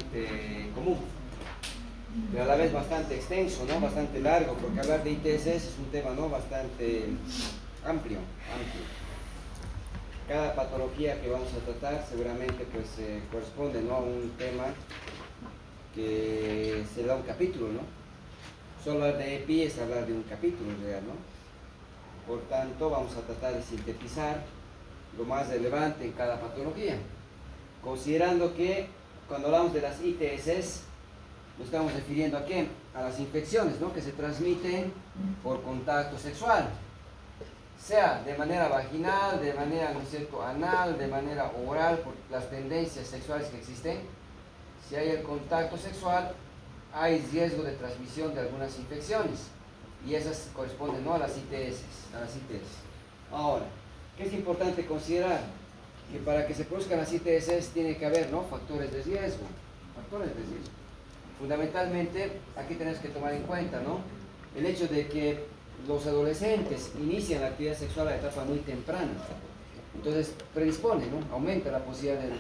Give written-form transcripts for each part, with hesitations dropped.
bastante común, pero a la vez bastante extenso, ¿no? Bastante largo, porque hablar de ITS es un tema, ¿no? Bastante amplio. Cada patología que vamos a tratar seguramente pues corresponde, ¿no? A un tema que se da un capítulo, ¿no? Solo hablar de EPI es hablar de un capítulo real, ¿no? Por tanto, vamos a tratar de sintetizar lo más relevante en cada patología, considerando que cuando hablamos de las ITS nos estamos refiriendo a qué? A las infecciones, ¿no? Que se transmiten por contacto sexual, sea de manera vaginal, de manera, ¿no es cierto?, anal, de manera oral, por las tendencias sexuales que existen. Si hay el contacto sexual, hay riesgo de transmisión de algunas infecciones, y esas corresponden, ¿no?, a las ITS, Ahora, ¿qué es importante considerar? Que para que se produzcan las ITS tiene que haber, ¿no?, factores de riesgo. Fundamentalmente, aquí tenemos que tomar en cuenta, ¿no?, el hecho de que los adolescentes inician la actividad sexual a etapa muy temprana. Entonces, predispone, ¿no?, aumenta la posibilidad de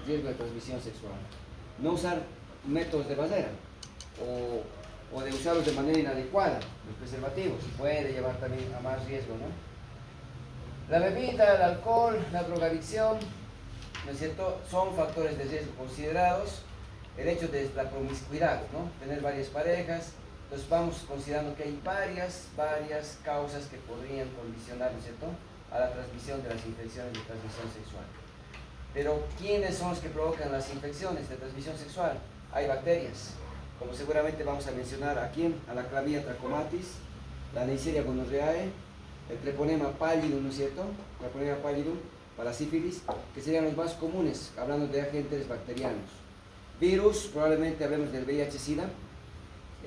riesgo de transmisión sexual. No usar métodos de barrera o de usarlos de manera inadecuada, los preservativos, puede llevar también a más riesgo, ¿no? La bebida, el alcohol, la drogadicción, ¿no es cierto?, son factores de riesgo considerados. El hecho de la promiscuidad, ¿no?, tener varias parejas. Entonces vamos considerando que hay varias causas que podrían condicionar, ¿no es cierto?, a la transmisión de las infecciones de transmisión sexual. Pero ¿quiénes son los que provocan las infecciones de transmisión sexual? Hay bacterias, como seguramente vamos a mencionar aquí, a la Clamidia trachomatis, la Neisseria gonorrhoeae, el Treponema pallidum, ¿no es cierto?, Treponema pallidum, para la sífilis, que serían los más comunes, hablando de agentes bacterianos. Virus, probablemente hablemos del VIH-Sida,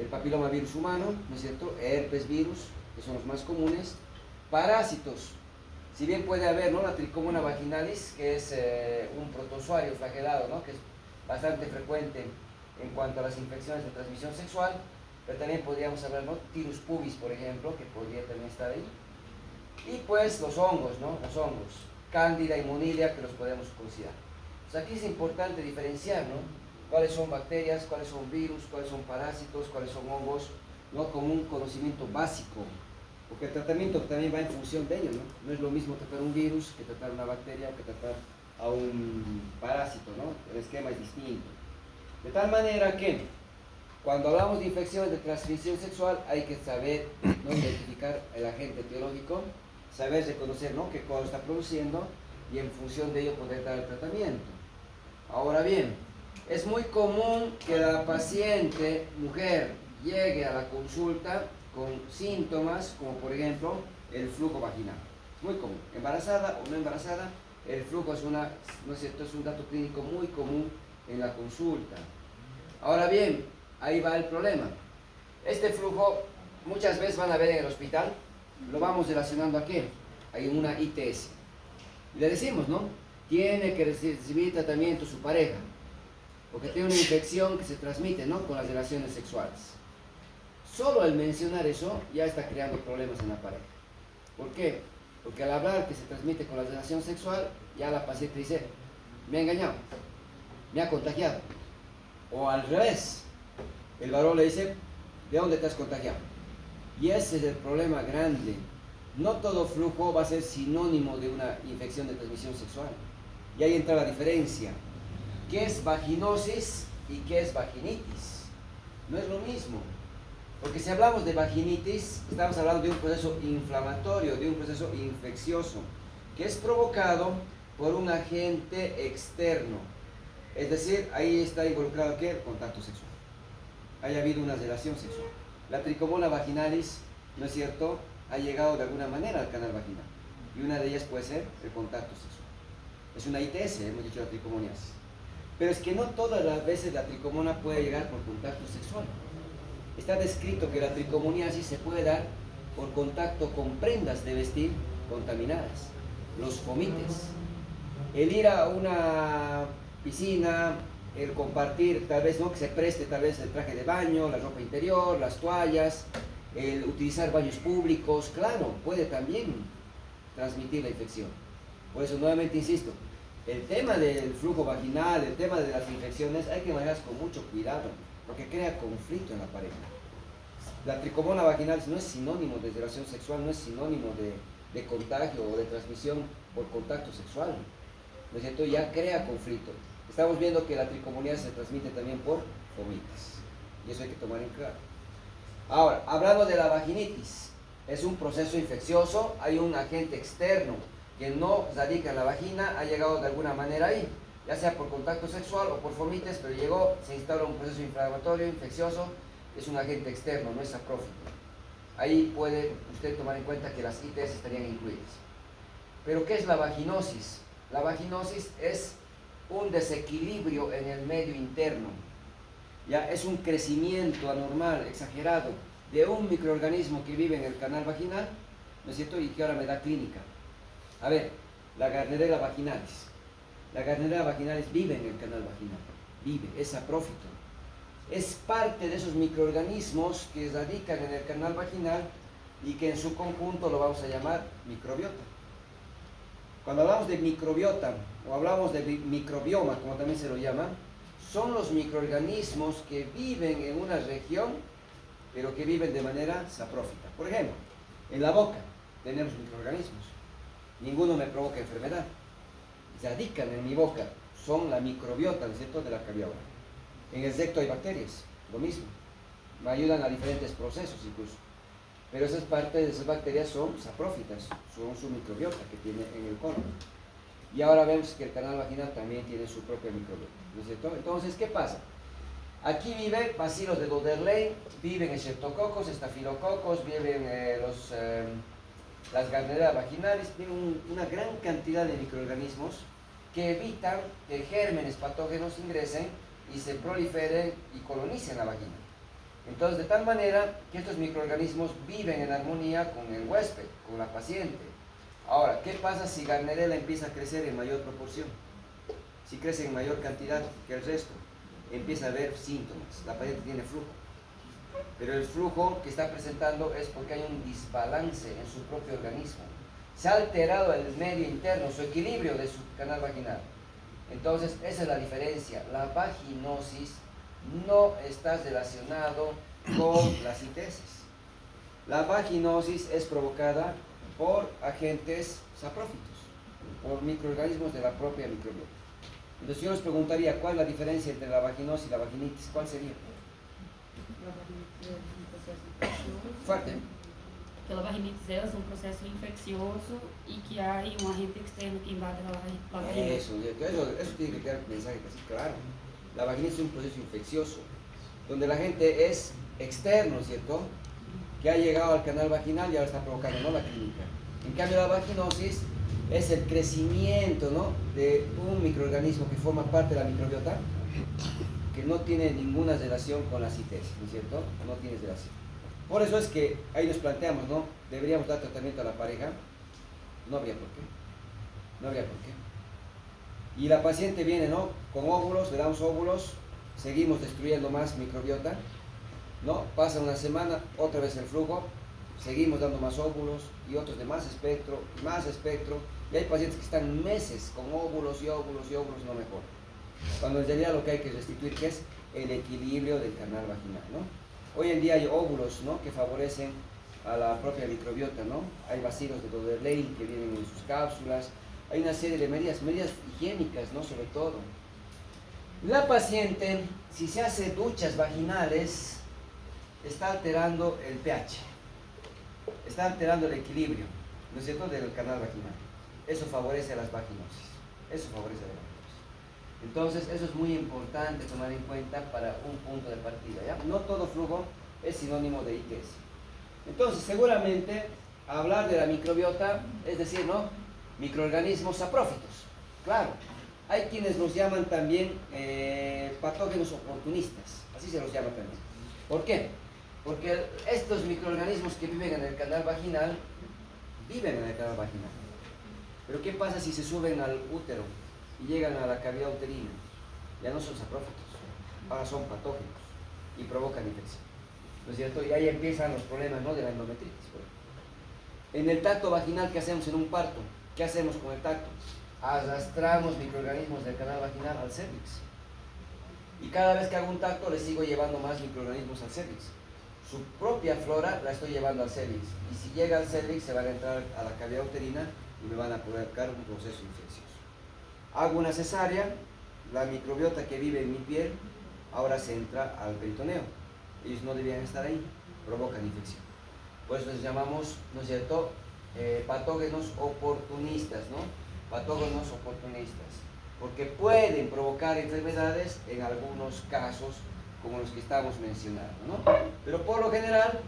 el papilomavirus humano, ¿no es cierto?, herpes virus, que son los más comunes. Parásitos, si bien puede haber, ¿no?, la Trichomona vaginalis, que es un protozoario flagelado, ¿no?, que es bastante frecuente en cuanto a las infecciones de transmisión sexual, pero también podríamos hablar, ¿no?, Tirus pubis, por ejemplo, que podría también estar ahí. Y pues los hongos, ¿no?, los hongos, Cándida y Monilia, que los podemos considerar. Pues aquí es importante diferenciar, ¿no?, cuáles son bacterias, cuáles son virus, cuáles son parásitos, cuáles son hongos, ¿no?, como un conocimiento básico, porque el tratamiento también va en función de ello, ¿no? No es lo mismo tratar un virus que tratar una bacteria o que tratar a un parásito, ¿no? El esquema es distinto. De tal manera que cuando hablamos de infecciones de transmisión sexual hay que saber, ¿no?, identificar el agente etiológico, saber reconocer, ¿no?, qué cosa está produciendo y en función de ello poder dar el tratamiento. Ahora bien, es muy común que la paciente mujer llegue a la consulta con síntomas como por ejemplo el flujo vaginal. Es muy común, embarazada o no embarazada, el flujo es ¿no es cierto?, es un dato clínico muy común en la consulta. Ahora bien, ahí va el problema. Este flujo muchas veces van a ver en el hospital, lo vamos relacionando a qué? Hay una ITS. Y le decimos, ¿no?, tiene que recibir tratamiento su pareja, porque tiene una infección que se transmite, ¿no?, con las relaciones sexuales. Solo el mencionar eso ya está creando problemas en la pareja. ¿Por qué? Porque al hablar que se transmite con la relación sexual, ya la paciente dice, me ha engañado, me ha contagiado. O al revés, el varón le dice, ¿de dónde te has contagiado? Y ese es el problema grande. No todo flujo va a ser sinónimo de una infección de transmisión sexual. Y ahí entra la diferencia. ¿Qué es vaginosis y qué es vaginitis? No es lo mismo. Porque si hablamos de vaginitis, estamos hablando de un proceso inflamatorio, de un proceso infeccioso, que es provocado por un agente externo. Es decir, ahí está involucrado ¿qué? El contacto sexual. Haya habido una relación sexual. La Trichomona vaginalis, ¿no es cierto?, ha llegado de alguna manera al canal vaginal. Y una de ellas puede ser el contacto sexual. Es una ITS, hemos dicho la tricomoniasis. Pero es que no todas las veces la tricomona puede llegar por contacto sexual. Está descrito que la tricomoniasis se puede dar por contacto con prendas de vestir contaminadas, los fomites, el ir a una piscina, el compartir tal vez, ¿no?, que se preste tal vez el traje de baño, la ropa interior, las toallas, el utilizar baños públicos, claro, puede también transmitir la infección. Por eso nuevamente insisto, el tema del flujo vaginal, el tema de las infecciones, hay que manejarlas con mucho cuidado, porque crea conflicto en la pareja. La tricomona vaginal no es sinónimo de relación sexual, no es sinónimo de contagio o de transmisión por contacto sexual, ¿no es cierto? Ya crea conflicto. Estamos viendo que la tricomonía se transmite también por fomites, y eso hay que tomar en claro. Ahora, hablando de la vaginitis, es un proceso infeccioso, hay un agente externo que no radica en la vagina, ha llegado de alguna manera ahí, ya sea por contacto sexual o por fomites, pero llegó, se instaura un proceso inflamatorio, infeccioso, es un agente externo, no es saprófito. Ahí puede usted tomar en cuenta que las ITS estarían incluidas. Pero ¿qué es la vaginosis? La vaginosis es un desequilibrio en el medio interno, ya es un crecimiento anormal, exagerado, de un microorganismo que vive en el canal vaginal, ¿no es cierto? Y que ahora me da clínica. A ver, la Gardnerella vaginalis. La Gardnerella vaginalis vive en el canal vaginal, vive, es saprófito. Es parte de esos microorganismos que radican en el canal vaginal y que en su conjunto lo vamos a llamar microbiota. Cuando hablamos de microbiota o hablamos de microbioma, como también se lo llama, son los microorganismos que viven en una región, pero que viven de manera saprófita. Por ejemplo, en la boca tenemos microorganismos. Ninguno me provoca enfermedad. Radican en mi boca, son la microbiota, ¿no es cierto?, de la cavidad oral. En el recto hay bacterias, lo mismo. Me ayudan a diferentes procesos incluso. Pero esas partes de esas bacterias son saprófitas, son su microbiota que tiene en el colon. Y ahora vemos que el canal vaginal también tiene su propia microbiota, ¿no es cierto? Entonces, ¿qué pasa? Aquí viven bacilos de Doderlein, viven Streptococcus, estafilococos, viven las Gardnerella vaginalis, viven una gran cantidad de microorganismos que evitan que gérmenes patógenos ingresen y se proliferen y colonicen la vagina. Entonces, de tal manera que estos microorganismos viven en armonía con el huésped, con la paciente. Ahora, ¿qué pasa si Gardnerella empieza a crecer en mayor proporción? Si crece en mayor cantidad que el resto, empieza a haber síntomas. La paciente tiene flujo. Pero el flujo que está presentando es porque hay un desbalance en su propio organismo. Se ha alterado el medio interno, su equilibrio de su canal vaginal. Entonces, esa es la diferencia. La vaginosis no está relacionado con las ITS. La vaginosis es provocada por agentes saprófitos, por microorganismos de la propia microbiota. Entonces yo les preguntaría, ¿cuál es la diferencia entre la vaginosis y la vaginitis? ¿Cuál sería? La vaginitis es un proceso infeccioso. Fuerte. Que la vaginitis es un proceso infeccioso y que hay un agente externo que invade la vagina. Eso tiene que quedar el mensaje casi claro. La vaginitis es un proceso infeccioso, donde la gente es externo, ¿cierto?, que ha llegado al canal vaginal y ahora está provocando, ¿no?, la clínica. En cambio, la vaginosis es el crecimiento, ¿no?, de un microorganismo que forma parte de la microbiota, que no tiene ninguna relación con la ITS, ¿no es cierto? No tiene relación. Por eso es que ahí nos planteamos, ¿no?, deberíamos dar tratamiento a la pareja. No habría por qué. No habría por qué. Y la paciente viene, ¿no?, con óvulos, le damos óvulos, seguimos destruyendo más microbiota, ¿no? Pasa una semana, otra vez el flujo, seguimos dando más óvulos y otros de más espectro, y hay pacientes que están meses con óvulos y óvulos y óvulos, no mejoran. Cuando en realidad lo que hay que restituir, que es el equilibrio del canal vaginal, ¿no? Hoy en día hay óvulos, ¿no?, que favorecen a la propia microbiota, ¿no? Hay bacilos de Doderlein que vienen en sus cápsulas, hay una serie de medidas higiénicas, ¿no?, sobre todo. La paciente, si se hace duchas vaginales, está alterando el pH, está alterando el equilibrio, ¿no es cierto?, del canal vaginal. Eso favorece a las vaginosis, eso favorece a la vaginosis. Entonces, eso es muy importante tomar en cuenta para un punto de partida, ¿ya? No todo flujo es sinónimo de ITS. Entonces, seguramente, hablar de la microbiota, es decir, ¿no?, microorganismos saprófitos, claro. Hay quienes los llaman también patógenos oportunistas, así se los llama también. ¿Por qué? Porque estos microorganismos que viven en el canal vaginal, viven en el canal vaginal. Pero ¿qué pasa si se suben al útero y llegan a la cavidad uterina? Ya no son saprófitos, ahora son patógenos y provocan infección, ¿no es cierto? Y ahí empiezan los problemas, ¿no?, de la endometritis. En el tacto vaginal, ¿qué hacemos en un parto? ¿Qué hacemos con el tacto? arrastramos microorganismos del canal vaginal al cervix. Y cada vez que hago un tacto le sigo llevando más microorganismos al cervix. Su propia flora la estoy llevando al cervix. Y si llega al cervix se van a entrar a la cavidad uterina y me van a provocar un proceso infeccioso. Hago una cesárea, la microbiota que vive en mi piel ahora se entra al peritoneo. Ellos no debían estar ahí, provocan infección. Por eso les llamamos, ¿no es cierto?, patógenos oportunistas, ¿no? Patógenos oportunistas. Porque pueden provocar enfermedades en algunos casos, como los que estamos mencionando, ¿no? Pero por lo general,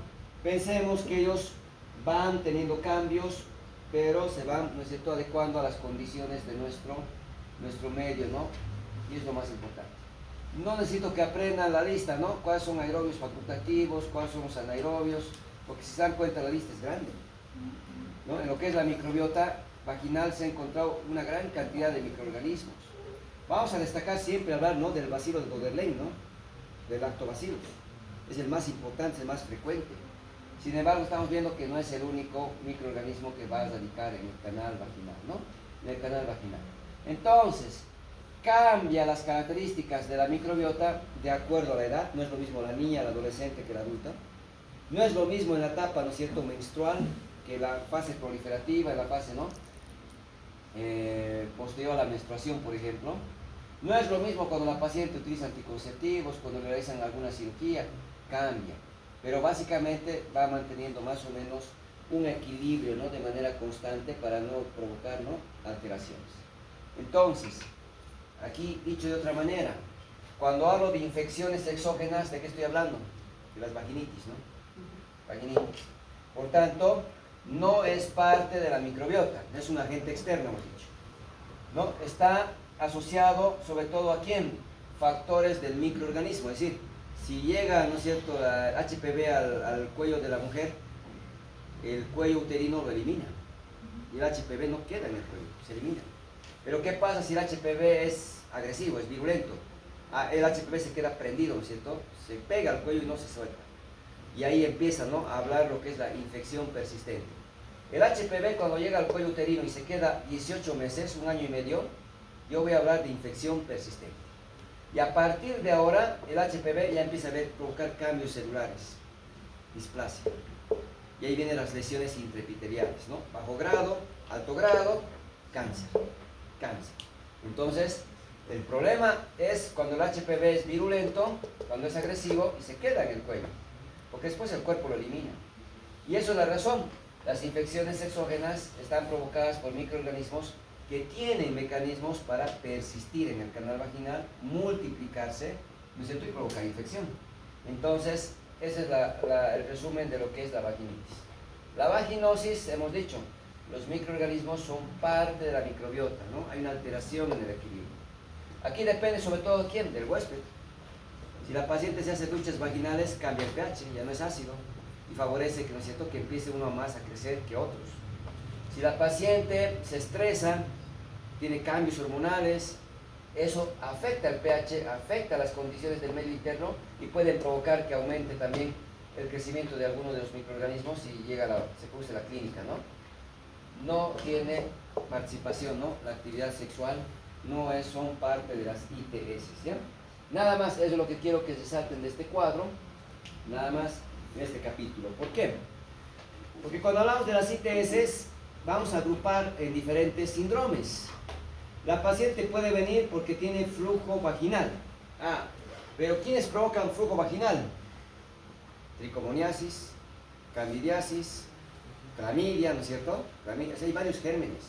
pensemos que ellos van teniendo cambios, pero se van, ¿no es cierto?, adecuando a las condiciones de nuestro medio, ¿no? Y es lo más importante. No necesito que aprendan la lista, ¿no? ¿Cuáles son aerobios facultativos? ¿Cuáles son los anaerobios? Porque si se dan cuenta, la lista es grande, ¿no? En lo que es la microbiota vaginal se ha encontrado una gran cantidad de microorganismos. Vamos a destacar siempre hablar, ¿no?, del bacilo de Goderlein, ¿no?, del lactobacillus. Es el más importante, es el más frecuente. Sin embargo, estamos viendo que no es el único microorganismo que va a radicar en el canal vaginal, ¿no? En el canal vaginal. Entonces, cambia las características de la microbiota de acuerdo a la edad. No es lo mismo la niña, la adolescente que la adulta. No es lo mismo en la etapa, ¿no es cierto?, menstrual, que la fase proliferativa, en la fase, ¿no?, posterior a la menstruación, por ejemplo. No es lo mismo cuando la paciente utiliza anticonceptivos, cuando realizan alguna cirugía, cambia. Pero básicamente va manteniendo más o menos un equilibrio, ¿no?, de manera constante para no provocar, ¿no?, alteraciones. Entonces, aquí dicho de otra manera, cuando hablo de infecciones exógenas, ¿de qué estoy hablando? De las vaginitis, ¿no? Vaginitis. Por tanto, no es parte de la microbiota, es un agente externo, hemos dicho, ¿no? Está asociado sobre todo a ¿quién? Factores del microorganismo, es decir, si llega, ¿no es cierto?, la HPV al cuello de la mujer, el cuello uterino lo elimina y el HPV no queda en el cuello, se elimina. Pero ¿qué pasa si el HPV es agresivo, es virulento? El HPV se queda prendido, ¿no es cierto?, se pega al cuello y no se suelta. Y ahí empieza, ¿no?, a hablar lo que es la infección persistente. El HPV cuando llega al cuello uterino y se queda 18 meses, un año y medio, yo voy a hablar de infección persistente. Y a partir de ahora, el HPV ya empieza a provocar cambios celulares, displasia. Y ahí vienen las lesiones intraepiteliales, ¿no? Bajo grado, alto grado, cáncer. Cáncer. Entonces, el problema es cuando el HPV es virulento, cuando es agresivo y se queda en el cuello, porque después el cuerpo lo elimina. Y eso es la razón. Las infecciones exógenas están provocadas por microorganismos que tienen mecanismos para persistir en el canal vaginal, multiplicarse, ¿no es cierto?, y provocar infección. Entonces, ese es el resumen de lo que es la vaginitis. La vaginosis, hemos dicho, los microorganismos son parte de la microbiota, ¿no? Hay una alteración en el equilibrio. Aquí depende sobre todo, ¿quién? Del huésped. Si la paciente se hace duchas vaginales, cambia el pH, ya no es ácido, y favorece que, ¿no es cierto?, que empiece uno más a crecer que otros. Si la paciente se estresa, tiene cambios hormonales, eso afecta el pH, afecta las condiciones del medio interno y puede provocar que aumente también el crecimiento de algunos de los microorganismos y se produce la clínica, ¿no? No tiene participación, ¿no? La actividad sexual son parte de las ITS, ¿ya? Nada más, eso es lo que quiero que se salten de este cuadro, nada más en este capítulo. ¿Por qué? Porque cuando hablamos de las ITS, vamos a agrupar en diferentes síndromes. La paciente puede venir porque tiene flujo vaginal. Pero ¿quiénes provocan flujo vaginal? Tricomoniasis, candidiasis, clamidia, ¿no es cierto? Clamidia, hay varios gérmenes.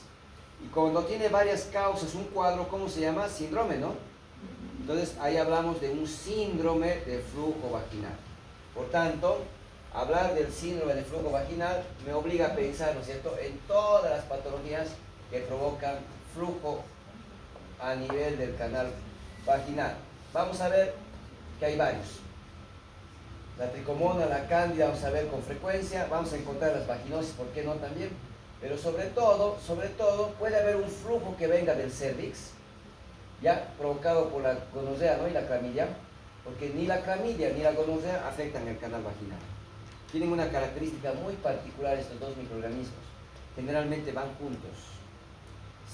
Y cuando tiene varias causas, un cuadro, ¿cómo se llama? Síndrome, ¿no? Entonces ahí hablamos de un síndrome de flujo vaginal. Por tanto, hablar del síndrome de flujo vaginal me obliga a pensar, ¿no es cierto?, en todas las patologías que provocan flujo a nivel del canal vaginal. Vamos a ver que hay varios. La tricomona, la cándida, vamos a ver con frecuencia, vamos a encontrar las vaginosis, ¿por qué no también? Pero sobre todo, puede haber un flujo que venga del cervix, ya provocado por la gonorrea, ¿no?, y la clamidia, porque ni la clamidia ni la gonorrea afectan el canal vaginal. Tienen una característica muy particular estos dos microorganismos. Generalmente van juntos.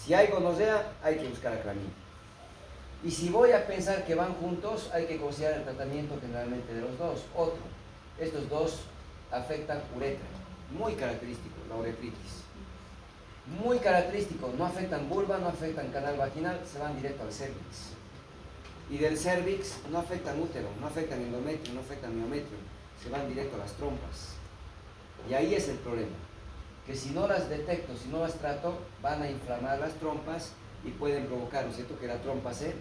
Si hay gonorrea, hay que buscar a clamidia. Y si voy a pensar que van juntos, hay que considerar el tratamiento generalmente de los dos. Otro, estos dos afectan uretra, muy característico, la uretritis. Muy característico, no afectan vulva, no afectan canal vaginal, se van directo al cervix. Y del cervix no afectan útero, no afectan endometrio, no afectan miometrio, se van directo a las trompas. Y ahí es el problema, que si no las detecto, si no las trato, van a inflamar las trompas y pueden provocar, ¿no es cierto?, que la trompa se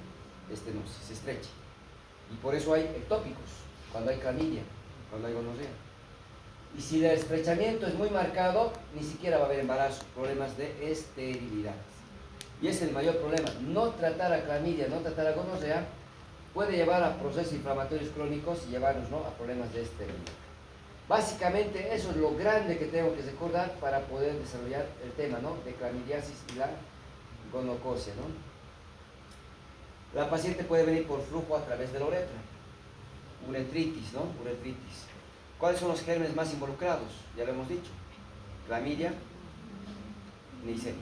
estreche. Y por eso hay ectópicos, cuando hay clamidia, cuando hay gonorrea. Y si el estrechamiento es muy marcado, ni siquiera va a haber embarazo, problemas de esterilidad. Y es el mayor problema. No tratar a clamidia, no tratar a gonorrea, puede llevar a procesos inflamatorios crónicos y llevarnos, ¿no?, a problemas de esterilidad. Básicamente eso es lo grande que tengo que recordar para poder desarrollar el tema, ¿no?, de clamidiasis y la gonocosia, ¿no? La paciente puede venir por flujo a través de la uretra. Uretritis, ¿no? Uretritis. ¿Cuáles son los gérmenes más involucrados? Ya lo hemos dicho. Clamidia, Neisseria.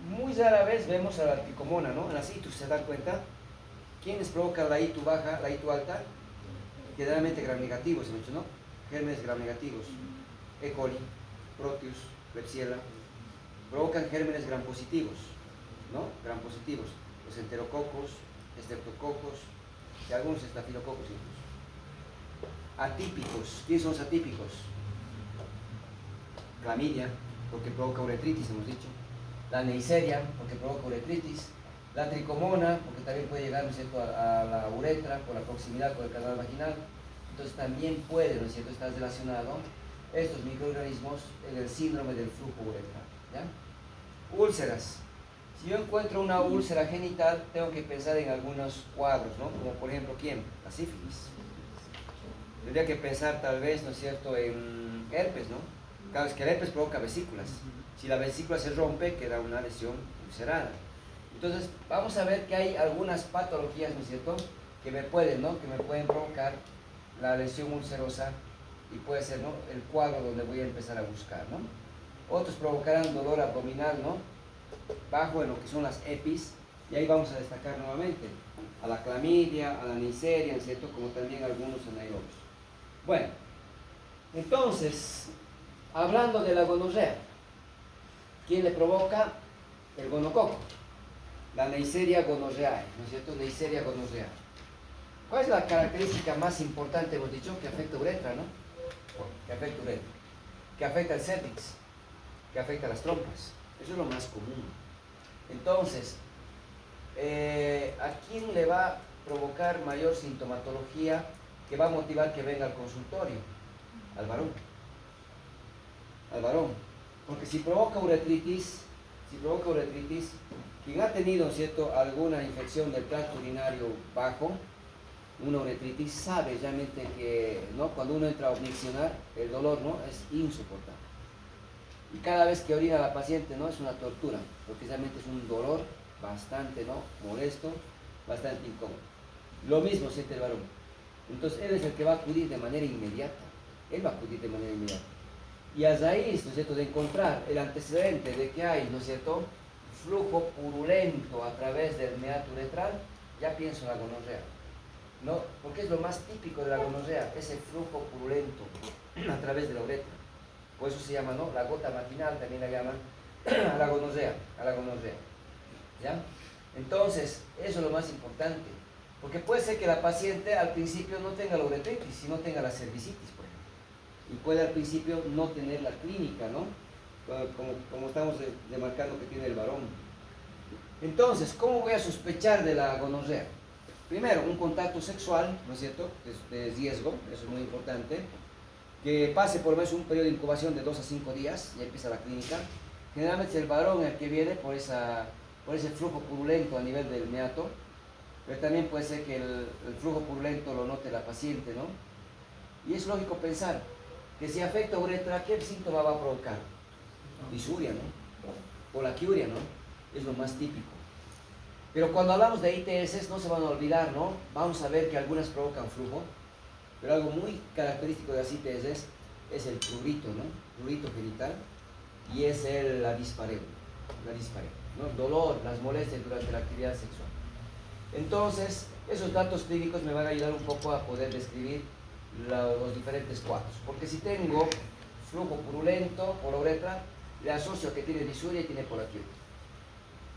Muy rara vez vemos a la tricomona, ¿no? En las itus, ¿se dan cuenta? ¿Quiénes provocan la itu baja, la itu alta? Generalmente gram negativos, ¿no? Gérmenes gram negativos. E. coli, Proteus, Klebsiella. Provocan gérmenes gram positivos, ¿no? Gram positivos. Los enterococos, estreptococos y algunos estafilococos incluso. Atípicos. ¿Quiénes son los atípicos? Clamidia, porque provoca uretritis, hemos dicho. La Neisseria, porque provoca uretritis. La tricomona, porque también puede llegar, ¿no es cierto?, a la uretra por la proximidad con el canal vaginal. Entonces también puede, ¿no es cierto?, estar relacionado estos microorganismos en el síndrome del flujo uretral, ¿ya? Úlceras. Si yo encuentro una úlcera genital, tengo que pensar en algunos cuadros, ¿no? Como por ejemplo, ¿quién? La sífilis. Tendría que pensar tal vez, ¿no es cierto?, en herpes, ¿no? Claro, es que el herpes provoca vesículas. Si la vesícula se rompe, queda una lesión ulcerada. Entonces, vamos a ver que hay algunas patologías, ¿no es cierto?, que me pueden, ¿no?, que me pueden provocar la lesión ulcerosa y puede ser, ¿no?, el cuadro donde voy a empezar a buscar, ¿no? Otros provocarán dolor abdominal, ¿no?, bajo en lo que son las EPIs, y ahí vamos a destacar nuevamente a la clamidia, a la Neisseria, ¿no es cierto?, como también algunos anaerobios. Bueno, entonces, hablando de la gonorrea, ¿quién le provoca? El gonococo. La Neisseria gonorrheae, ¿no es cierto? Neisseria gonorrheae. ¿Cuál es la característica más importante? Hemos dicho que afecta uretra, ¿no? Que afecta uretra. Que afecta el cervix. Que afecta las trompas. Eso es lo más común. Entonces, ¿a quién le va a provocar mayor sintomatología que va a motivar que venga al consultorio? Al varón. Al varón. Porque si provoca uretritis, quien ha tenido, ¿cierto?, alguna infección del tracto urinario bajo, una uretritis, sabe realmente que, ¿no?, cuando uno entra a omiccionar, el dolor, ¿no?, es insoportable. Y cada vez que orina la paciente, ¿no?, es una tortura, porque realmente es un dolor bastante, ¿no?, molesto, bastante incómodo. Lo mismo siente el varón. Entonces él es el que va a acudir de manera inmediata. Él va a acudir de manera inmediata. Y a raíz, ¿no es cierto?, de encontrar el antecedente de que hay, ¿no es cierto?, flujo purulento a través del meato uretral, ya pienso en la gonorrea, ¿no? Porque es lo más típico de la gonorrea, ese flujo purulento a través de la uretra. Por eso se llama, ¿no?, la gota matinal, también la llaman a la gonorrea, ¿ya? Entonces, eso es lo más importante, porque puede ser que la paciente al principio no tenga la uretritis, sino tenga la cervicitis, por ejemplo, y puede al principio no tener la clínica, ¿no?, como estamos demarcando que tiene el varón. Entonces, ¿cómo voy a sospechar de la gonorrea? Primero, un contacto sexual, ¿no es cierto?, de riesgo, eso es muy importante, que pase por lo menos un periodo de incubación de 2 a 5 días, ya empieza la clínica. Generalmente es el varón el que viene por ese flujo purulento a nivel del meato, pero también puede ser que el flujo purulento lo note la paciente, ¿no? Y es lógico pensar que si afecta uretra, ¿qué síntoma va a provocar? Disuria, ¿no? O la quiuria, ¿no? Es lo más típico. Pero cuando hablamos de ITS, no se van a olvidar, ¿no? Vamos a ver que algunas provocan flujo, pero algo muy característico de las ITS es el prurito, ¿no? Prurito genital, y es la dispareunia. la dispareja, ¿no? El dolor, las molestias durante la actividad sexual. Entonces, esos datos clínicos me van a ayudar un poco a poder describir los diferentes cuadros. Porque si tengo flujo purulento por la uretra, le asocio que tiene disuria y tiene polaquiuria.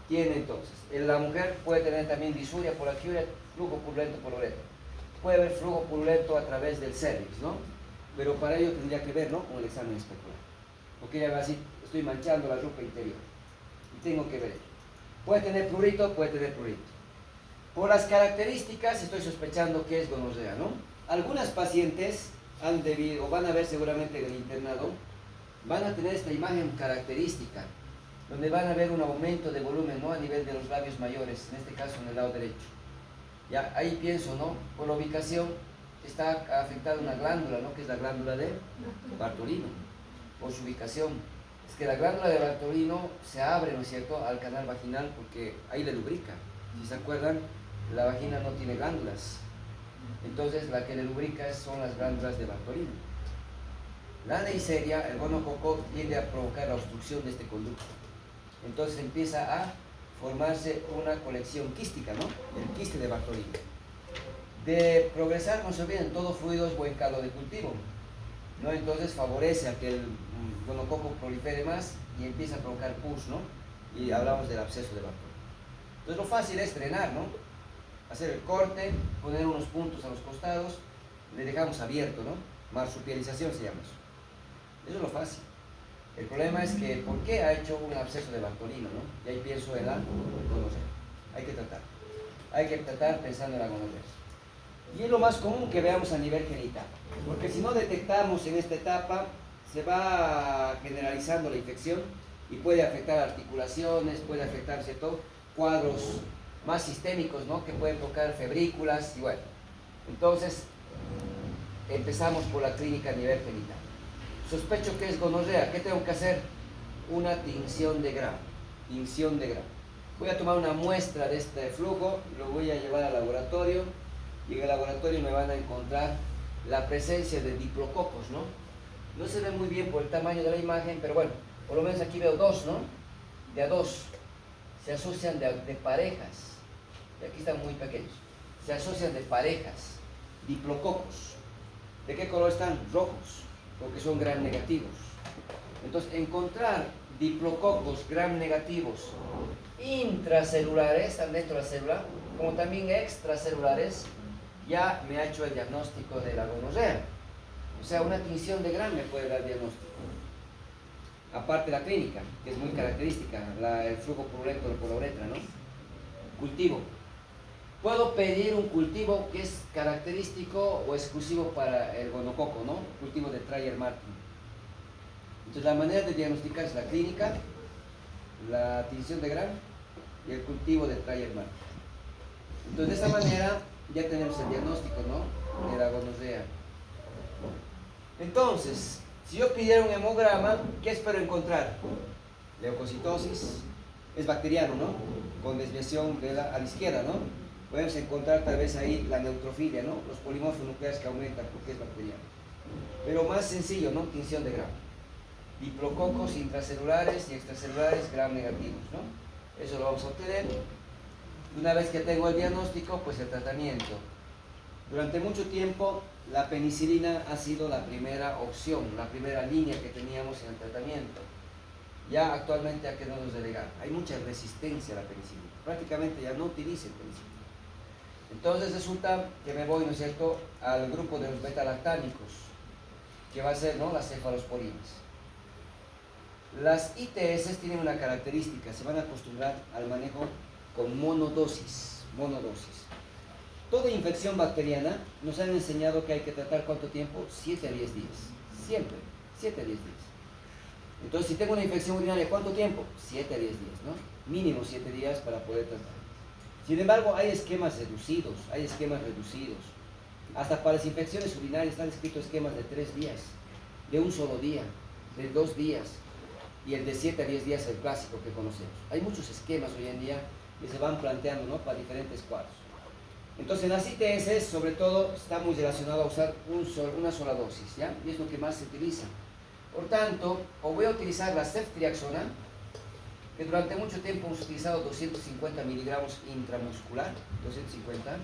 Tiene entonces, la mujer puede tener también disuria, polaquiuria, flujo purulento por la uretra. Puede haber flujo purulento a través del cervix, ¿no? Pero para ello tendría que ver, ¿no?, con el examen especular. Porque ella va a decir, estoy manchando la ropa interior. Y tengo que ver ello. Puede tener prurito, puede tener prurito. Por las características estoy sospechando que es gonorrea, ¿no? Algunas pacientes han debido, o van a ver seguramente en el internado, van a tener esta imagen característica, donde van a ver un aumento de volumen, ¿no?, a nivel de los labios mayores, en este caso en el lado derecho. Ya, ahí pienso, ¿no?, por la ubicación está afectada una glándula, ¿no?, que es la glándula de Bartolino, por su ubicación. Es que la glándula de Bartolino se abre, ¿no es cierto?, al canal vaginal porque ahí le lubrica. Si se acuerdan, la vagina no tiene glándulas, entonces la que le lubrica son las glándulas de Bartolino. La Neisseria, el gonococo, tiende a provocar la obstrucción de este conducto. Entonces empieza a formarse una colección quística, ¿no?, el quiste de Bartolino. De progresar, no se olviden, todo fluido es buen caldo de cultivo, ¿no? Entonces favorece a que el gonococo prolifere más y empieza a provocar pus, ¿no? Y hablamos del absceso de Bartolino. Entonces lo fácil es drenar, ¿no?, hacer el corte, poner unos puntos a los costados, le dejamos abierto, ¿no?, marsupialización se llama eso. Eso es lo fácil. El problema es que, ¿por qué ha hecho un absceso de Bartolino, no? Y ahí pienso en la gonorrea. Hay que tratar. Hay que tratar pensando en la gonorrea. Y es lo más común que veamos a nivel genital. Porque si no detectamos en esta etapa, se va generalizando la infección y puede afectar articulaciones, puede afectar ciertos cuadros más sistémicos, ¿no?, que pueden provocar febrículas y bueno. Entonces, empezamos por la clínica a nivel genital. Sospecho que es gonorrea. ¿Qué tengo que hacer? Una tinción de gramo. Tinción de gramo. Voy a tomar una muestra de este flujo, lo voy a llevar al laboratorio y en el laboratorio me van a encontrar la presencia de diplococos, ¿no? No se ve muy bien por el tamaño de la imagen, pero bueno, por lo menos aquí veo dos, ¿no? De a dos. Se asocian de parejas. Y aquí están muy pequeños. Se asocian de parejas. Diplococos. ¿De qué color están? Rojos, porque son gram negativos. Entonces, encontrar diplococos gram negativos intracelulares, están dentro de la célula, como también extracelulares, ya me ha hecho el diagnóstico de la gonorrea. O sea, una tinción de gram me puede dar diagnóstico. Aparte la clínica, que es muy característica, el flujo purulento por la uretra, ¿no? Cultivo. Puedo pedir un cultivo que es característico o exclusivo para el gonococo, ¿no? Cultivo de Treyer-Martin. Entonces la manera de diagnosticar es la clínica, la tinción de Gram y el cultivo de Treyer-Martin. Entonces de esta manera ya tenemos el diagnóstico, ¿no?, de la gonorrea. Entonces, si yo pidiera un hemograma, ¿qué espero encontrar? Leucocitosis, es bacteriano, ¿no?, con desviación a la izquierda, ¿no? Podemos encontrar tal vez ahí la neutrofilia, ¿no?, los polimorfos nucleares que aumentan porque es bacteriano. Pero más sencillo, ¿no?, tinción de Gram. Diplococos intracelulares y extracelulares Gram negativos, ¿no? Eso lo vamos a obtener. Una vez que tengo el diagnóstico, pues el tratamiento. Durante mucho tiempo, la penicilina ha sido la primera opción, la primera línea que teníamos en el tratamiento. Ya actualmente ha quedado relegada. Hay mucha resistencia a la penicilina. Prácticamente ya no utilicen penicilina. Entonces resulta que me voy, ¿no es cierto?, al grupo de los beta-lactámicos, que va a ser, ¿no?, las cefalosporinas. Las ITS tienen una característica, se van a acostumbrar al manejo con monodosis. Toda infección bacteriana nos han enseñado que hay que tratar ¿cuánto tiempo? 7 a 10 días. Siempre, 7 a 10 días. Entonces, si tengo una infección urinaria, ¿cuánto tiempo? 7 a 10 días, ¿no? Mínimo 7 días para poder tratar. Sin embargo, hay esquemas reducidos, Hasta para las infecciones urinarias están escritos esquemas de 3 días, de un solo día, de 2 días, y el de 7 a 10 días el clásico que conocemos. Hay muchos esquemas hoy en día que se van planteando, ¿no?, para diferentes cuadros. Entonces, en las ITS, sobre todo, está muy relacionado a usar una sola dosis, ¿ya? Y es lo que más se utiliza. Por tanto, o voy a utilizar la ceftriaxona, que durante mucho tiempo hemos utilizado 250 miligramos intramuscular, 250,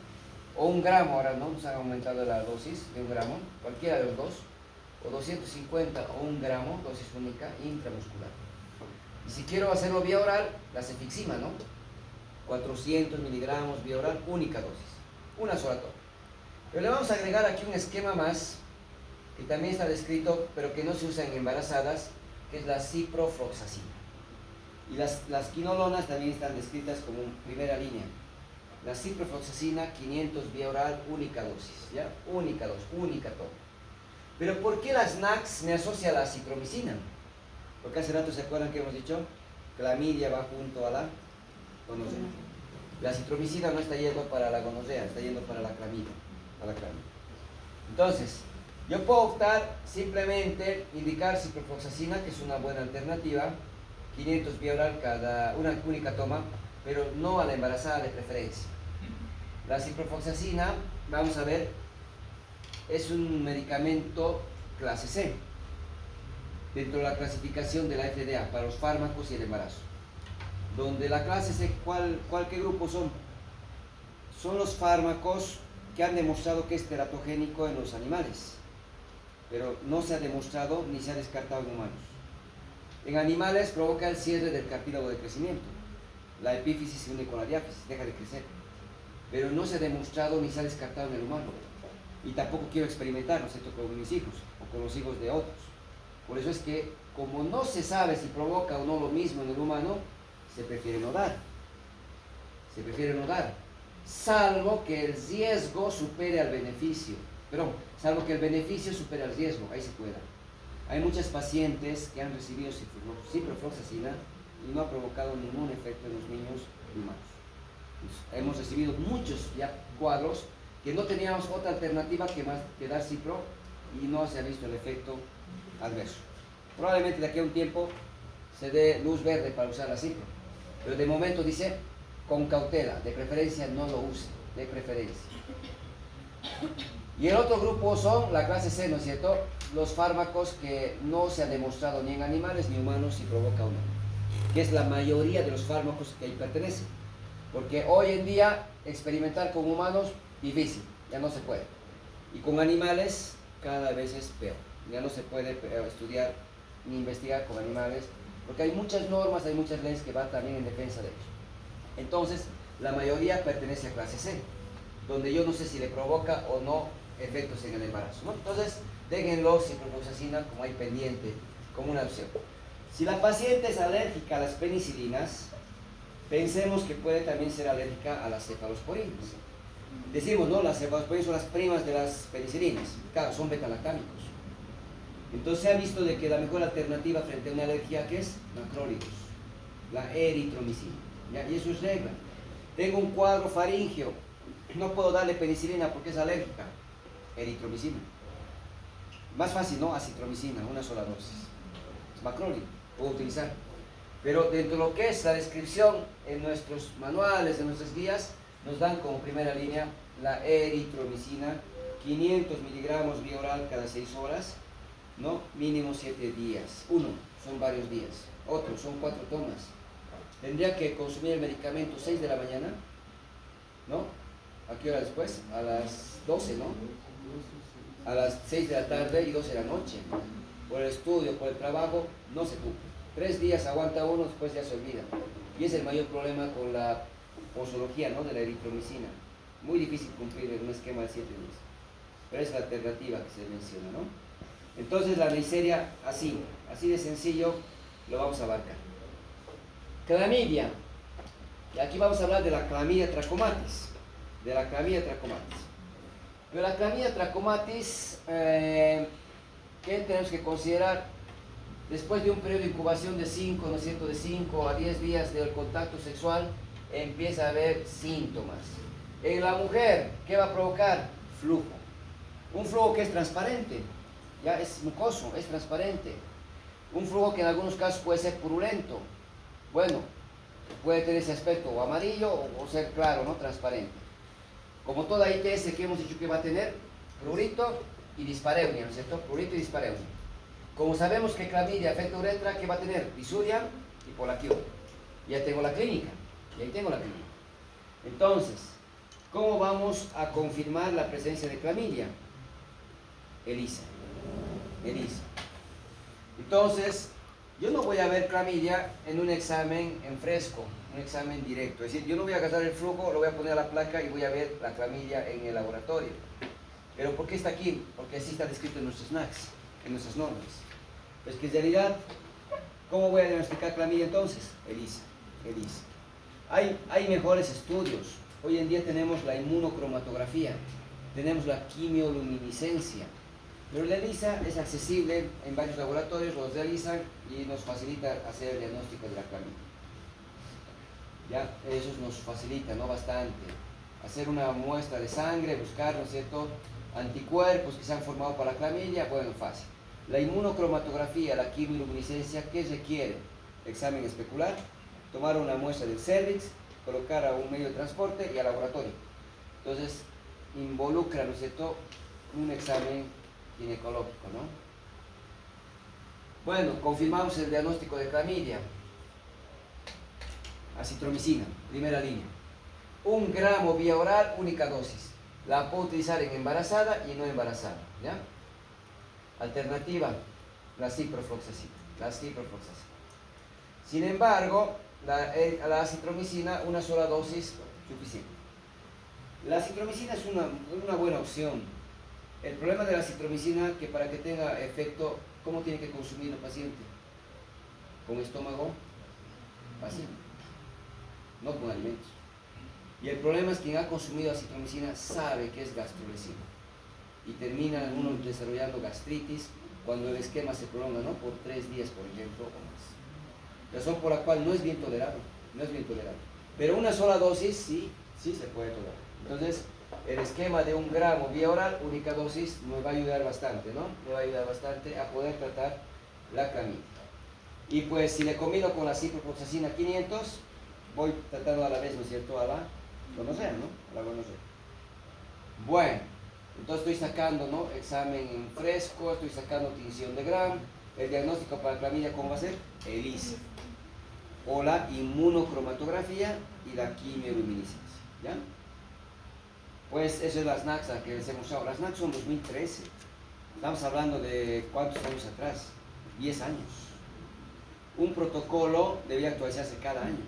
o 1 gramo, ahora no, nos han aumentado la dosis de 1 gramo, cualquiera de los dos, o 250 o 1 gramo, dosis única, intramuscular. Y si quiero hacerlo vía oral, la cefixima, ¿no? 400 miligramos vía oral, única dosis, una sola toma. Pero le vamos a agregar aquí un esquema más, que también está descrito, pero que no se usa en embarazadas, que es la ciprofloxacina. Y las quinolonas también están descritas como primera línea. La ciprofloxacina, 500 vía oral, única dosis, ¿ya? Única dosis, única toma. Pero ¿por qué las NACs me asocia a la citromicina? Porque hace rato se acuerdan que hemos dicho, clamidia va junto a la gonorrea. La citromicina no está yendo para la gonorrea, está yendo para la clamidia. Entonces, yo puedo optar simplemente indicar ciprofloxacina, que es una buena alternativa, 500 vía oral una única toma, pero no a la embarazada de preferencia. La ciprofloxacina, vamos a ver, es un medicamento clase C, dentro de la clasificación de la FDA, para los fármacos y el embarazo. Donde la clase C, ¿qué grupo son? Son los fármacos que han demostrado que es teratogénico en los animales, pero no se ha demostrado ni se ha descartado en humanos. En animales provoca el cierre del cartílago de crecimiento, la epífisis se une con la diáfisis, deja de crecer, pero no se ha demostrado ni se ha descartado en el humano, y tampoco quiero experimentar, ¿no es cierto?, con mis hijos o con los hijos de otros. Por eso es que, como no se sabe si provoca o no lo mismo en el humano, se prefiere no dar. Se prefiere no dar, salvo que el riesgo supere al beneficio. Perdón, salvo que el beneficio supere al riesgo, ahí se puede dar. Hay muchas pacientes que han recibido ciprofloxacina y no ha provocado ningún efecto en los niños humanos. Entonces, hemos recibido muchos ya cuadros que no teníamos otra alternativa que dar cipro y no se ha visto el efecto adverso. Probablemente de aquí a un tiempo se dé luz verde para usar la cipro, pero de momento dice con cautela, de preferencia no lo use, de preferencia. Y el otro grupo son la clase C, ¿no es cierto? Los fármacos que no se ha demostrado ni en animales ni humanos si provoca o no, que es la mayoría de los fármacos que ahí pertenecen. Porque hoy en día experimentar con humanos, difícil, ya no se puede. Y con animales cada vez es peor, ya no se puede estudiar ni investigar con animales, porque hay muchas normas, hay muchas leyes que van también en defensa de ellos. Entonces, la mayoría pertenece a clase C, donde yo no sé si le provoca o no efectos en el embarazo, ¿no? Entonces, déjenlo ciprofloxacina como hay pendiente, como una opción. Si la paciente es alérgica a las penicilinas, pensemos que puede también ser alérgica a las cefalosporinas. Decimos, ¿no? Las cefalosporinas son las primas de las penicilinas, claro, son betalactámicos. Entonces se ha visto de que la mejor alternativa frente a una alergia, ¿qué es? Macrólidos, la eritromicina, ¿ya? Y eso es regla. Tengo un cuadro faríngeo, no puedo darle penicilina porque es alérgica, eritromicina. Más fácil, ¿no? Acitromicina, una sola dosis. Es macrólido, puedo utilizar. Pero dentro de lo que es la descripción en nuestros manuales, en nuestras guías, nos dan como primera línea la eritromicina, 500 miligramos vía oral cada 6 horas, ¿no? Mínimo 7 días. Uno, son varios días. Otro, son 4 tomas. Tendría que consumir el medicamento 6 de la mañana, ¿no? ¿A qué hora después? A las 12, ¿no? A las 6 de la tarde y 12 de la noche. Por el estudio, por el trabajo, no se cumple. 3 días aguanta uno, después ya se olvida. Y es el mayor problema con la posología, ¿no? De la eritromicina. Muy difícil cumplir en un esquema de 7 días. Pero es la alternativa que se menciona, ¿no? Entonces la Neisseria, así de sencillo, lo vamos a abarcar. Clamidia. Y aquí vamos a hablar de la clamidia trachomatis. De la clamidia trachomatis. Pero la clamidia trachomatis, ¿qué tenemos que considerar? Después de un periodo de incubación de 5, ¿no es cierto?, de 5 a 10 días del contacto sexual, empieza a haber síntomas. En la mujer, ¿qué va a provocar? Flujo. Un flujo que es transparente, ya es mucoso, es transparente. Un flujo que en algunos casos puede ser purulento. Bueno, puede tener ese aspecto o amarillo o ser claro, ¿no?, transparente. Como toda ITS que hemos dicho que va a tener, prurito y dispareunia, ¿no es cierto? Prurito y dispareunia. Como sabemos que clamidia afecta uretra, ¿qué va a tener? Disuria y polaquiuria. Ya tengo la clínica, y ahí tengo la clínica. Entonces, ¿cómo vamos a confirmar la presencia de clamidia? ELISA. ELISA. Entonces, yo no voy a ver clamidia en un examen en fresco, un examen directo. Es decir, yo no voy a agarrar el flujo, lo voy a poner a la placa y voy a ver la clamidia en el laboratorio. ¿Pero por qué está aquí? Porque así está descrito en nuestros NACs, en nuestras normas. Pues que en realidad, ¿cómo voy a diagnosticar clamidia entonces? ELISA. ELISA. Hay mejores estudios. Hoy en día tenemos la inmunocromatografía, tenemos la quimioluminiscencia, pero la ELISA es accesible en varios laboratorios, los realizan y nos facilita hacer el diagnóstico de la clamidia. Ya, eso nos facilita, ¿no? Bastante. Hacer una muestra de sangre, buscar, ¿no es cierto?, anticuerpos que se han formado para la clamidia, bueno, fácil. La inmunocromatografía, la quimioluminiscencia, ¿qué requiere? Examen especular, tomar una muestra del cervix, colocar a un medio de transporte y al laboratorio. Entonces, involucra, ¿no es cierto?, un examen ginecológico, ¿no? Bueno, confirmamos el diagnóstico de clamidia. Acitromicina, primera línea. 1 gramo vía oral, única dosis. La puedo utilizar en embarazada y no embarazada, ¿ya? Alternativa, la ciprofloxacina. La ciprofloxacina. Sin embargo, la acitromicina, una sola dosis suficiente. La acitromicina es una buena opción. El problema de la acitromicina, que para que tenga efecto, ¿cómo tiene que consumir el paciente? ¿Con estómago vacío? No con alimentos. Y el problema es que quien ha consumido acitromicina sabe que es gastrolesivo. Y termina uno desarrollando gastritis cuando el esquema se prolonga, ¿no?, por 3 días, por ejemplo, o más. Razón por la cual no es bien tolerado, no es bien tolerado. Pero una sola dosis sí se puede tolerar. Entonces, el esquema de 1 gramo vía oral, única dosis, me va a ayudar bastante, ¿no? Me va a ayudar bastante a poder tratar la clamidia. Y pues si le combino con la ciprofloxacina 500, voy tratando a la vez, ¿no es cierto?, a la gonorrea, ¿no? A la gonorrea. Bueno, entonces estoy sacando, ¿no?, examen en fresco, estoy sacando tinción de Gram. El diagnóstico para clamidia, ¿cómo va a ser? ELISA. O la inmunocromatografía y la quimioluminiscencia, ¿ya? Pues eso es las NACs que les hemos usado. Las NACs son 2013. Estamos hablando de ¿cuántos años atrás? 10 años. Un protocolo debía actualizarse cada año.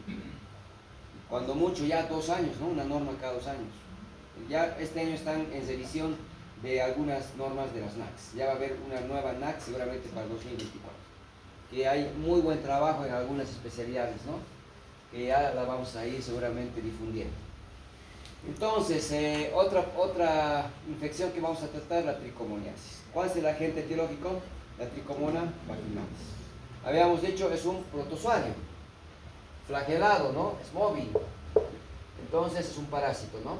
Cuando mucho ya 2 años, ¿no? Una norma cada 2 años. Ya este año están en revisión de algunas normas de las NACs. Ya va a haber una nueva NAC seguramente para el 2024. Que hay muy buen trabajo en algunas especialidades, ¿no? Que ya la vamos a ir seguramente difundiendo. Entonces, otra infección que vamos a tratar, la tricomoniasis. ¿Cuál es el agente etiológico? La tricomona vaginalis. Habíamos dicho, es un protozoario, flagelado, ¿no? Es móvil. Entonces es un parásito, ¿no?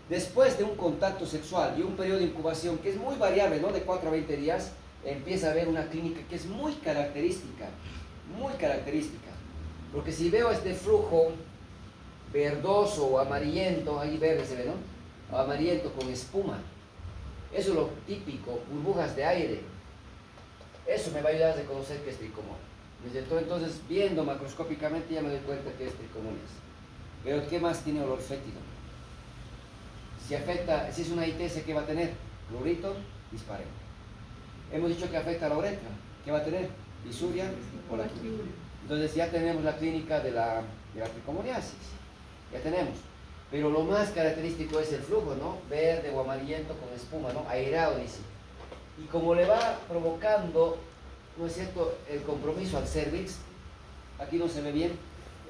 Después de un contacto sexual y un periodo de incubación que es muy variable, ¿no?, de 4 a 20 días, empieza a haber una clínica que es muy característica, porque si veo este flujo verdoso o amarillento, ahí verde se ve, ¿no?, o amarillento con espuma, eso es lo típico, burbujas de aire, eso me va a ayudar a reconocer que es tricomona. Entonces, viendo macroscópicamente ya me doy cuenta que es tricomoniasis. Pero ¿qué más tiene olor fétido? Si es una ITS, ¿qué va a tener? Clorito, dispareo. Hemos dicho que afecta a la uretra. ¿Qué va a tener? Disuria o la quimio. Entonces ya tenemos la clínica de la tricomoniasis. Ya tenemos. Pero lo más característico es el flujo, ¿no? Verde o amarillento con espuma, ¿no? Airado, dice. Y como le va provocando, ¿no es cierto?, el compromiso al cervix, aquí no se ve bien,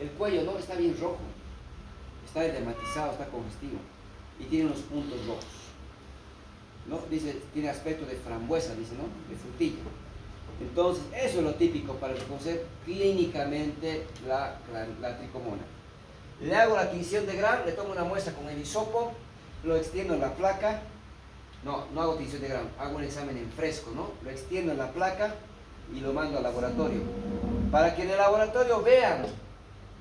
el cuello, ¿no?, está bien rojo. Está edematizado, está congestivo. Y tiene unos puntos rojos, ¿no? Dice, tiene aspecto de frambuesa, dice, ¿no?, de frutilla. Entonces, eso es lo típico para reconocer clínicamente la tricomona. Le hago la tinción de Gram, le tomo una muestra con el hisopo, lo extiendo en la placa. No hago tinción de Gram, hago un examen en fresco, ¿no? Lo extiendo en la placa y lo mando al laboratorio. Para que en el laboratorio vean,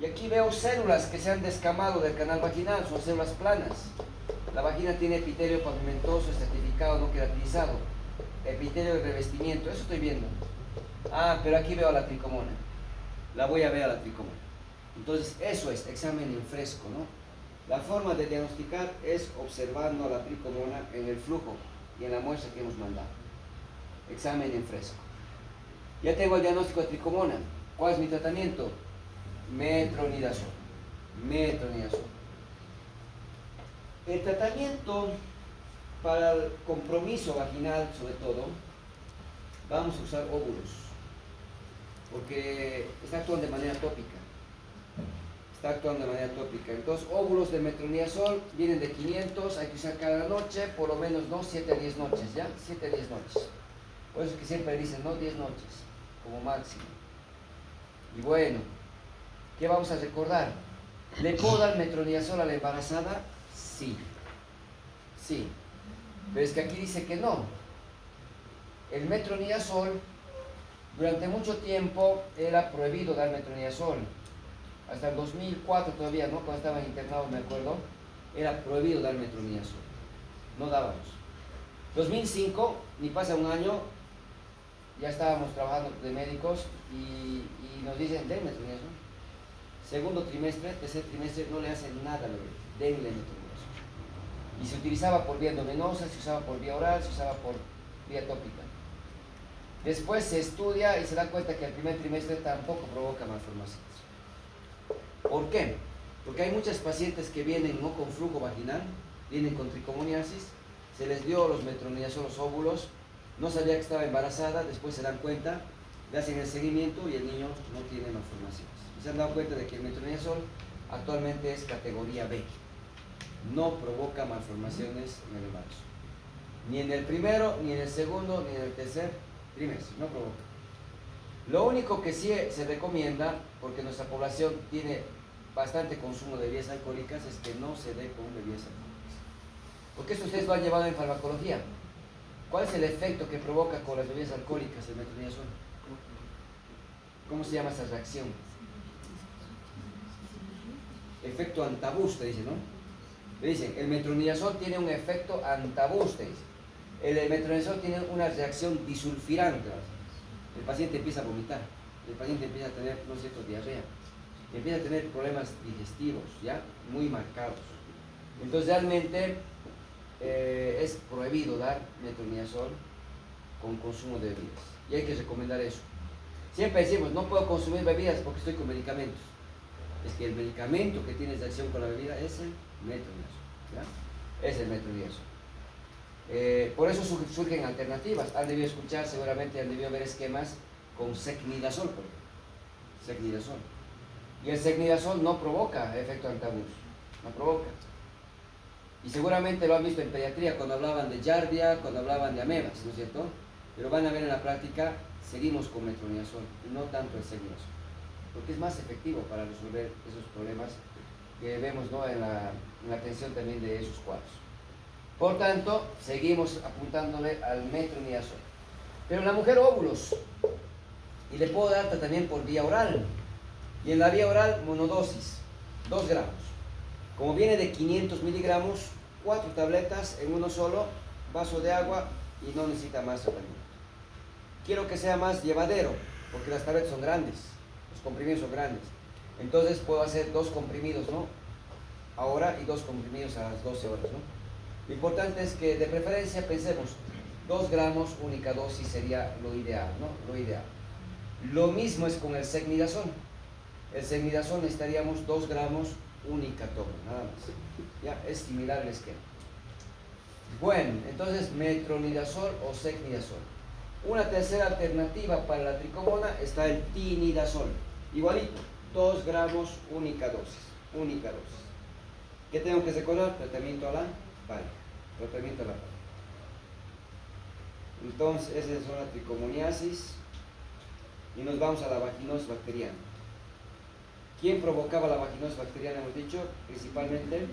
y aquí veo células que se han descamado del canal vaginal, son células planas. La vagina tiene epitelio pavimentoso, estratificado, no queratinizado. Epitelio de revestimiento, eso estoy viendo. Ah, pero aquí veo a la tricomona. La voy a ver a la tricomona. Entonces, eso es examen en fresco, ¿no? La forma de diagnosticar es observando la tricomona en el flujo y en la muestra que hemos mandado. Examen en fresco. Ya tengo el diagnóstico de tricomona. ¿Cuál es mi tratamiento? Metronidazol. Metronidazol. El tratamiento para el compromiso vaginal, sobre todo, vamos a usar óvulos, porque está actuando de manera tópica. Entonces, óvulos de metronidazol vienen de 500, hay que usar cada noche, por lo menos, ¿no? 7 a 10 noches, ¿ya? 7 a 10 noches. Por eso que siempre dicen, ¿no? 10 noches, como máximo. Y bueno, ¿qué vamos a recordar? ¿Le puedo dar metronidazol a la embarazada? Sí. Sí. Pero es que aquí dice que no. El metronidazol, durante mucho tiempo, era prohibido dar metronidazol. Hasta el 2004 todavía, ¿no? Cuando estaban internados, me acuerdo, era prohibido dar metronidazol. No dábamos. 2005, ni pasa un año, ya estábamos trabajando de médicos y nos dicen, den metronidazol. Segundo trimestre, tercer trimestre, no le hacen nada, denle metronidazol. Y se utilizaba por vía endovenosa, se usaba por vía oral, se usaba por vía tópica. Después se estudia y se da cuenta que el primer trimestre tampoco provoca malformaciones. ¿Por qué? Porque hay muchas pacientes que vienen no con flujo vaginal, vienen con tricomoniasis, se les dio los metronidazol, los óvulos, no sabía que estaba embarazada, después se dan cuenta, le hacen el seguimiento y el niño no tiene malformaciones. Y se han dado cuenta de que el metronidazol actualmente es categoría B, no provoca malformaciones en el embarazo. Ni en el primero, ni en el segundo, ni en el tercer trimestre, no provoca. Lo único que sí se recomienda, porque nuestra población tiene bastante consumo de bebidas alcohólicas, es que no se dé con bebidas alcohólicas. Porque esto ustedes lo han llevado en farmacología. ¿Cuál es el efecto que provoca con las bebidas alcohólicas el metronidazol? ¿Cómo se llama esa reacción? Efecto antabús, te dicen, ¿no? Le dicen, el metronidazol tiene un efecto antabús, te dicen. El metronidazol tiene una reacción disulfirante. El paciente empieza a vomitar, el paciente empieza a tener, no sé, diarrea, empieza a tener problemas digestivos, ¿ya? Muy marcados. Entonces realmente es prohibido dar metronidazol con consumo de bebidas. Y hay que recomendar eso. Siempre decimos, no puedo consumir bebidas porque estoy con medicamentos. Es que el medicamento que tiene reacción con la bebida es el metronidazol, ¿ya? Es el metronidazol. Por eso surgen alternativas. Han debido escuchar, seguramente han debido ver esquemas con secnidazol, por ejemplo. Secnidazol. Y el secnidazol no provoca efecto antabús, no provoca. Y seguramente lo han visto en pediatría cuando hablaban de giardia, cuando hablaban de amebas, ¿no es cierto? Pero van a ver en la práctica, seguimos con metronidazol y no tanto el secnidazol, porque es más efectivo para resolver esos problemas que vemos, ¿no? en la atención también de esos cuadros. Por tanto, seguimos apuntándole al metronidazol. Pero la mujer óvulos, y le puedo dar también por vía oral. Y en la vía oral, monodosis, 2 gramos. Como viene de 500 miligramos, 4 tabletas en uno solo, vaso de agua y no necesita más tratamiento. Quiero que sea más llevadero, porque las tabletas son grandes, los comprimidos son grandes. Entonces puedo hacer 2 comprimidos, ¿no? Ahora y 2 comprimidos a las 12 horas, ¿no? Lo importante es que de preferencia pensemos 2 gramos única dosis sería lo ideal, ¿no? Lo ideal. Lo mismo es con el secnidazol. El secnidazol necesitaríamos 2 gramos única toma, nada más. Ya, es similar el esquema. Bueno, entonces metronidazol o secnidazol. Una tercera alternativa para la tricomona está el tinidazol. Igualito, 2 gramos única dosis. Única dosis. ¿Qué tengo que recordar? Tratamiento a la pareja. Tratamiento a la pareja. Entonces, esa son la tricomoniasis. Y nos vamos a la vaginosis bacteriana. ¿Quién provocaba la vaginosis bacteriana? Hemos dicho, principalmente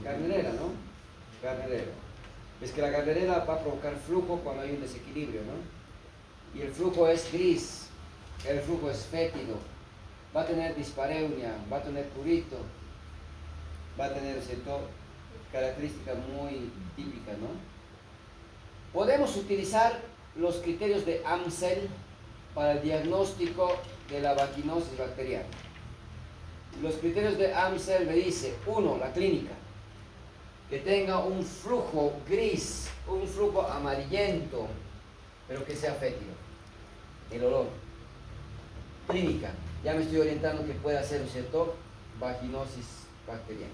Gardnerella, ¿no? Gardnerella. Es que la Gardnerella va a provocar flujo cuando hay un desequilibrio, ¿no? Y el flujo es gris, el flujo es fétido, va a tener dispareunia, va a tener prurito, va a tener cierta característica muy típica, ¿no? Podemos utilizar los criterios de Amsel para el diagnóstico de la vaginosis bacteriana. Los criterios de Amsel me dice, 1, la clínica, que tenga un flujo gris, un flujo amarillento, pero que sea fétido. El olor. Clínica, ya me estoy orientando que pueda ser, ¿no es cierto?, vaginosis bacteriana.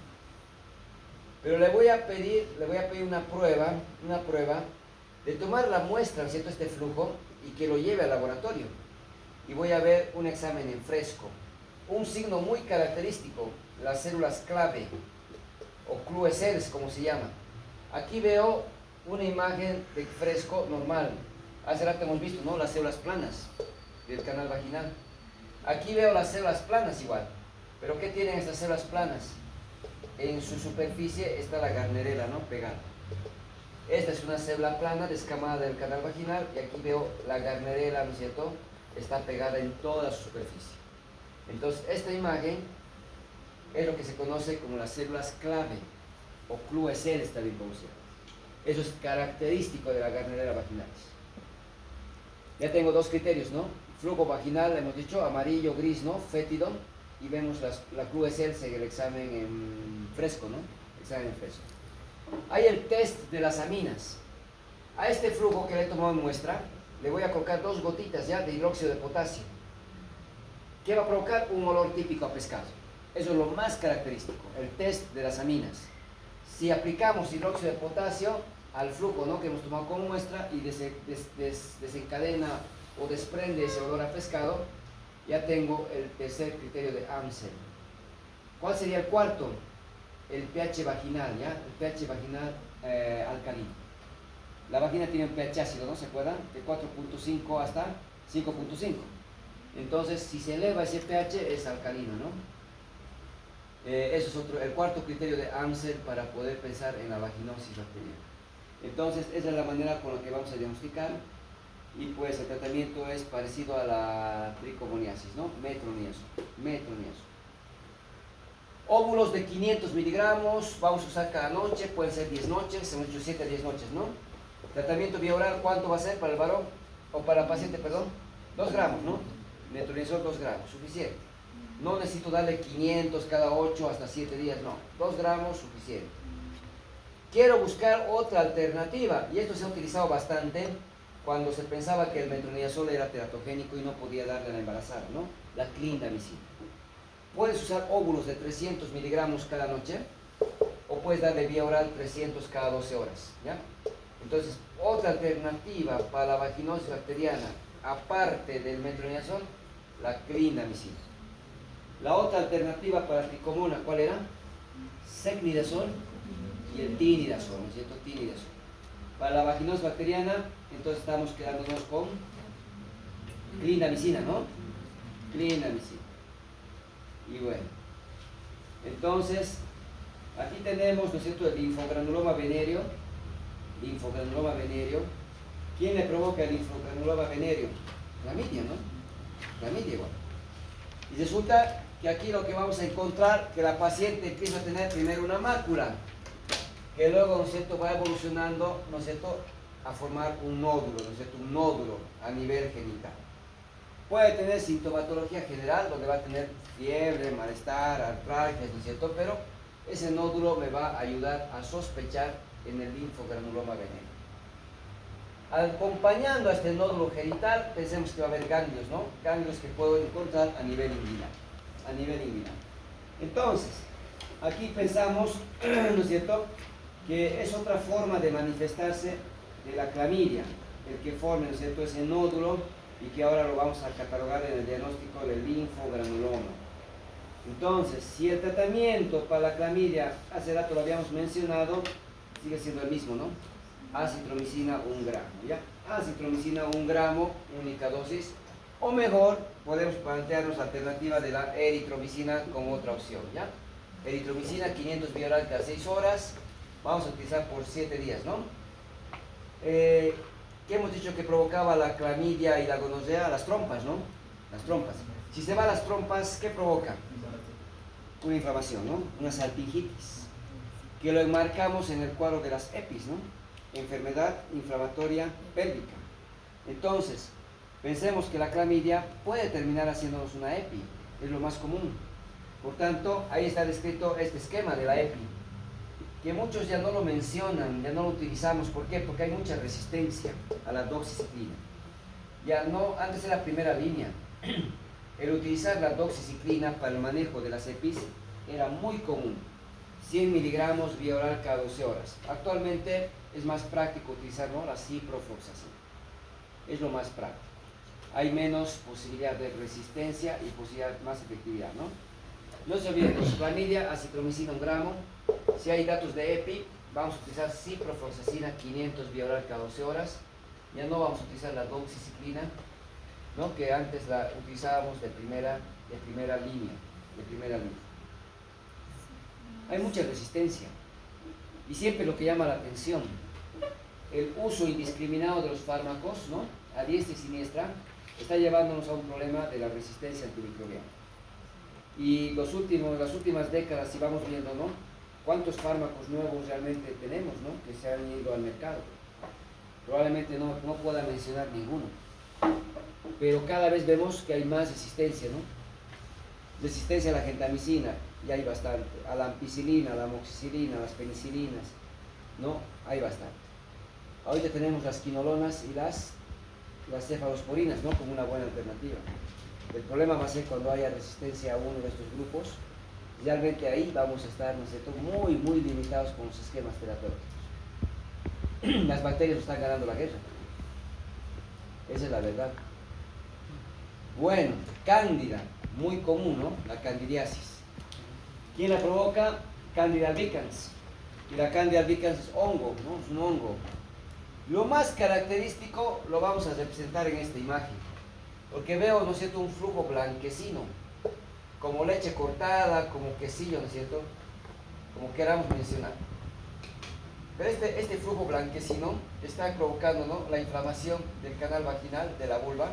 Pero le voy a pedir una prueba de tomar la muestra, ¿no es cierto?, este flujo, y que lo lleve al laboratorio. Y voy a ver un examen en fresco. Un signo muy característico, las células clave, o clue cells, como se llama. Aquí veo una imagen de fresco normal. Hace rato hemos visto, ¿no?, las células planas del canal vaginal. Aquí veo las células planas igual. ¿Pero qué tienen estas células planas? En su superficie está la Gardnerella, ¿no?, pegada. Esta es una célula plana descamada del canal vaginal, y aquí veo la Gardnerella, ¿no es cierto?, está pegada en toda su superficie. Entonces, esta imagen es lo que se conoce como las células clave, o clue cells también como se llama. Eso es característico de la Gardnerella vaginalis. Ya tengo dos criterios, ¿no? Flujo vaginal, hemos dicho, amarillo, gris, ¿no?, fétido, y vemos la clue cells en el examen en fresco, ¿no?, examen en fresco. Hay el test de las aminas. A este flujo que le he tomado en muestra, le voy a colocar 2 gotitas ya de hidróxido de potasio. ¿Qué va a provocar? Un olor típico a pescado. Eso es lo más característico, el test de las aminas. Si aplicamos hidróxido de potasio al flujo, ¿no?, que hemos tomado como muestra, y desencadena o desprende ese olor a pescado, ya tengo el tercer criterio de Amsel. ¿Cuál sería el cuarto? El pH vaginal, ¿ya? El pH vaginal alcalino. La vagina tiene un pH ácido, ¿no se acuerdan? De 4.5 hasta 5.5. Entonces, si se eleva ese pH, es alcalino, ¿no? Eso es el cuarto criterio de Amsel para poder pensar en la vaginosis bacteriana. Entonces, esa es la manera con la que vamos a diagnosticar, y pues el tratamiento es parecido a la tricomoniasis, ¿no? Metroniazo. Óvulos de 500 miligramos, vamos a usar cada noche, pueden ser 10 noches, hemos dicho 7 a 10 noches, ¿no? Tratamiento vía oral, ¿cuánto va a ser para el varón? O para el paciente, perdón, 2 gramos, ¿no? Metronidazol 2 gramos, suficiente. No necesito darle 500 cada 8 hasta 7 días, no. 2 gramos, suficiente. Quiero buscar otra alternativa, y esto se ha utilizado bastante cuando se pensaba que el metronidazol era teratogénico y no podía darle a la embarazada, ¿no? La clindamicina. Puedes usar óvulos de 300 miligramos cada noche, o puedes darle vía oral 300 cada 12 horas, ¿ya? Entonces, otra alternativa para la vaginosis bacteriana, aparte del metronidazol, la clindamicina. La otra alternativa para la tricomona, ¿cuál era? Secnidazol y el tinidazol, ¿no es cierto? Tinidazol. Para la vaginosis bacteriana, entonces estamos quedándonos con clindamicina, ¿no? Clindamicina. Y bueno, entonces, aquí tenemos, ¿no es cierto?, el linfogranuloma venéreo. ¿Quién le provoca el linfogranuloma venéreo? Clamidia, ¿no? Clamidia igual. Y resulta que aquí lo que vamos a encontrar, que la paciente empieza a tener primero una mácula, que luego, ¿no es cierto?, va evolucionando, ¿no es cierto?, a formar un nódulo, ¿no es cierto?, un nódulo a nivel genital. Puede tener sintomatología general, donde va a tener fiebre, malestar, artralgias, ¿no es cierto?, pero ese nódulo me va a ayudar a sospechar en el linfogranuloma venéreo. Acompañando a este nódulo genital, pensemos que va a haber ganglios, ¿no? Ganglios que puedo encontrar a nivel inguinal. Entonces, aquí pensamos, ¿no es cierto?, que es otra forma de manifestarse de la clamidia, el que forme, ¿no es cierto?, ese nódulo, y que ahora lo vamos a catalogar en el diagnóstico del linfogranuloma. Entonces, si el tratamiento para la clamidia, hace rato lo habíamos mencionado, sigue siendo el mismo, ¿no? Acitromicina 1 gramo, ¿ya? Acitromicina 1 gramo, única dosis, o mejor, podemos plantearnos la alternativa de la eritromicina como otra opción, ¿ya? Eritromicina 500 vía oral cada 6 horas, vamos a utilizar por 7 días, ¿no? ¿Qué hemos dicho que provocaba la clamidia y la gonorrea? Las trompas, ¿no? Las trompas. Si se va a las trompas, ¿qué provoca? Una inflamación, ¿no? Una salpingitis, que lo enmarcamos en el cuadro de las EPIs, ¿no? Enfermedad inflamatoria pélvica. Entonces, pensemos que la clamidia puede terminar haciéndonos una EPI, es lo más común. Por tanto, ahí está descrito este esquema de la EPI, que muchos ya no lo mencionan, ya no lo utilizamos. ¿Por qué? Porque hay mucha resistencia a la doxiciclina. Ya no, antes era primera línea. El utilizar la doxiciclina para el manejo de las EPIs era muy común. 100 miligramos vía oral cada 12 horas. Actualmente es más práctico utilizar, ¿no?, la ciprofloxacina. Es lo más práctico. Hay menos posibilidad de resistencia y posibilidad más efectividad, ¿no? No se olviden, clamidia, acitromicina 1 gramo. Si hay datos de EPI, vamos a utilizar ciprofloxacina 500 vía oral cada 12 horas. Ya no vamos a utilizar la doxiciclina, ¿no?, que antes la utilizábamos de primera línea. Hay mucha resistencia. Y siempre lo que llama la atención, el uso indiscriminado de los fármacos, ¿no?, a diestra y siniestra, está llevándonos a un problema de la resistencia antimicrobiana. Y las últimas décadas, si vamos viendo, ¿no?, cuántos fármacos nuevos realmente tenemos, ¿no?, que se han ido al mercado. Probablemente no pueda mencionar ninguno, pero cada vez vemos que hay más resistencia, ¿no? Resistencia a la gentamicina, ya hay bastante, a la ampicilina, a la amoxicilina, a las penicilinas, ¿no? Hay bastante. Ahorita tenemos las quinolonas y las cefalosporinas, ¿no?, como una buena alternativa. El problema va a ser cuando haya resistencia a uno de estos grupos. Realmente ahí vamos a estar, ¿no es cierto?, muy, muy limitados con los esquemas terapéuticos. Las bacterias están ganando la guerra. Esa es la verdad. Bueno, cándida, muy común, ¿no?, la candidiasis. ¿Quién la provoca? Candida albicans. Y la Candida albicans es hongo, ¿no?, es un hongo. Lo más característico lo vamos a representar en esta imagen, porque veo, ¿no es cierto?, un flujo blanquecino, como leche cortada, como quesillo, ¿no es cierto?, como queramos mencionar. Pero este flujo blanquecino está provocando, ¿no?, la inflamación del canal vaginal, de la vulva,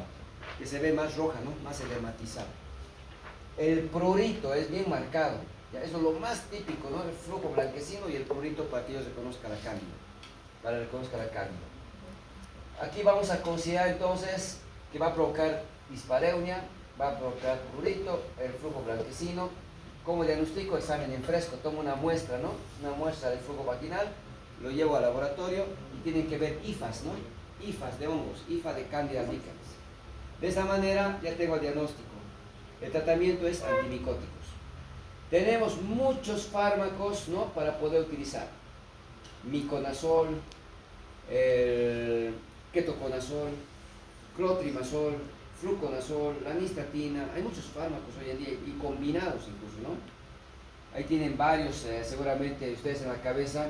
que se ve más roja, ¿no?, más edematizada. El prurito es bien marcado, ¿ya? Eso es lo más típico, ¿no?, el flujo blanquecino y el prurito, para que ellos reconozcan la cándida. Aquí vamos a considerar entonces que va a provocar dispareunia, va a provocar prurito, el flujo blanquecino. Como diagnóstico, examen en fresco, tomo una muestra, ¿no?, una muestra del flujo vaginal, lo llevo al laboratorio y tienen que ver IFAs, ¿no?, IFAs de hongos, IFA de Candida albicans. De esa manera ya tengo el diagnóstico. El tratamiento es antimicóticos. Tenemos muchos fármacos, ¿no?, para poder utilizar. Miconazol, ketoconazol, clotrimazol, fluconazol, la nistatina. Hay muchos fármacos hoy en día y combinados incluso, ¿no? Ahí tienen varios, seguramente ustedes en la cabeza,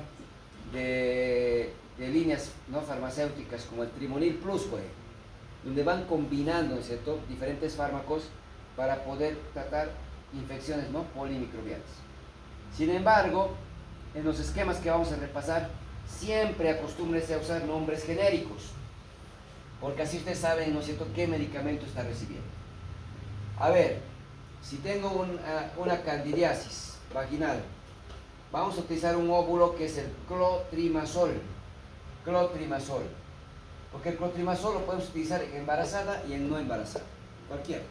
de líneas, ¿no?, farmacéuticas, como el Trimonil Plus, pues, donde van combinando, ¿no es cierto?, diferentes fármacos para poder tratar infecciones, ¿no?, polimicrobianas. Sin embargo, en los esquemas que vamos a repasar, siempre acostúmbrense a usar nombres genéricos, porque así ustedes saben, ¿no es cierto?, qué medicamento está recibiendo. A ver, si tengo una candidiasis vaginal, vamos a utilizar un óvulo que es el clotrimazol, porque el clotrimazol lo podemos utilizar en embarazada y en no embarazada, cualquiera.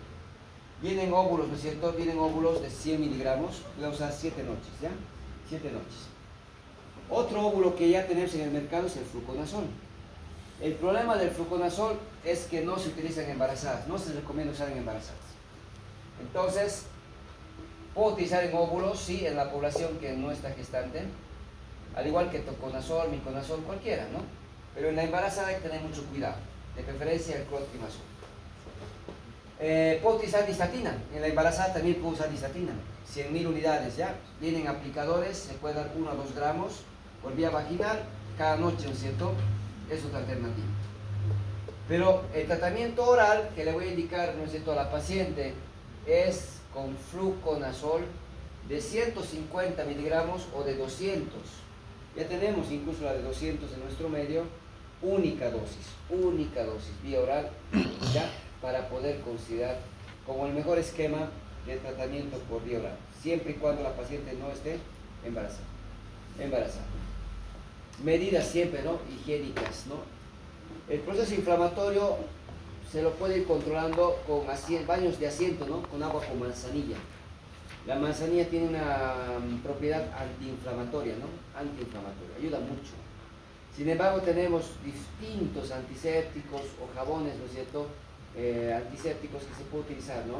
Vienen óvulos, ¿no es cierto?, vienen óvulos de 100 miligramos, podemos usar 7 noches, ¿ya? 7 noches. Otro óvulo que ya tenemos en el mercado es el fluconazol. El problema del fluconazol es que no se utiliza en embarazadas, no se recomienda usar en embarazadas. Entonces, puedo utilizar en óvulos, sí, en la población que no está gestante, al igual que toconazol, miconazol, cualquiera, ¿no? Pero en la embarazada hay que tener mucho cuidado, de preferencia el clotrimazol. Puedo utilizar distatina, en la embarazada también puedo usar distatina, 100.000 unidades, ¿ya? Vienen aplicadores, se puede dar 1 a 2 gramos por vía vaginal cada noche, ¿no es cierto? Es otra alternativa. Pero el tratamiento oral que le voy a indicar, ¿no es cierto?, a la paciente es con fluconazol de 150 miligramos o de 200. Ya tenemos incluso la de 200 en nuestro medio, única dosis, vía oral, ¿ya?, para poder considerar como el mejor esquema de tratamiento por vía oral, siempre y cuando la paciente no esté embarazada. Medidas siempre, ¿no?, higiénicas, ¿no? El proceso inflamatorio se lo puede ir controlando con baños de asiento, ¿no?, con agua con manzanilla. La manzanilla tiene una propiedad antiinflamatoria, ¿no? Antiinflamatoria, ayuda mucho. Sin embargo, tenemos distintos antisépticos o jabones, ¿no es cierto? Antisépticos que se puede utilizar, ¿no?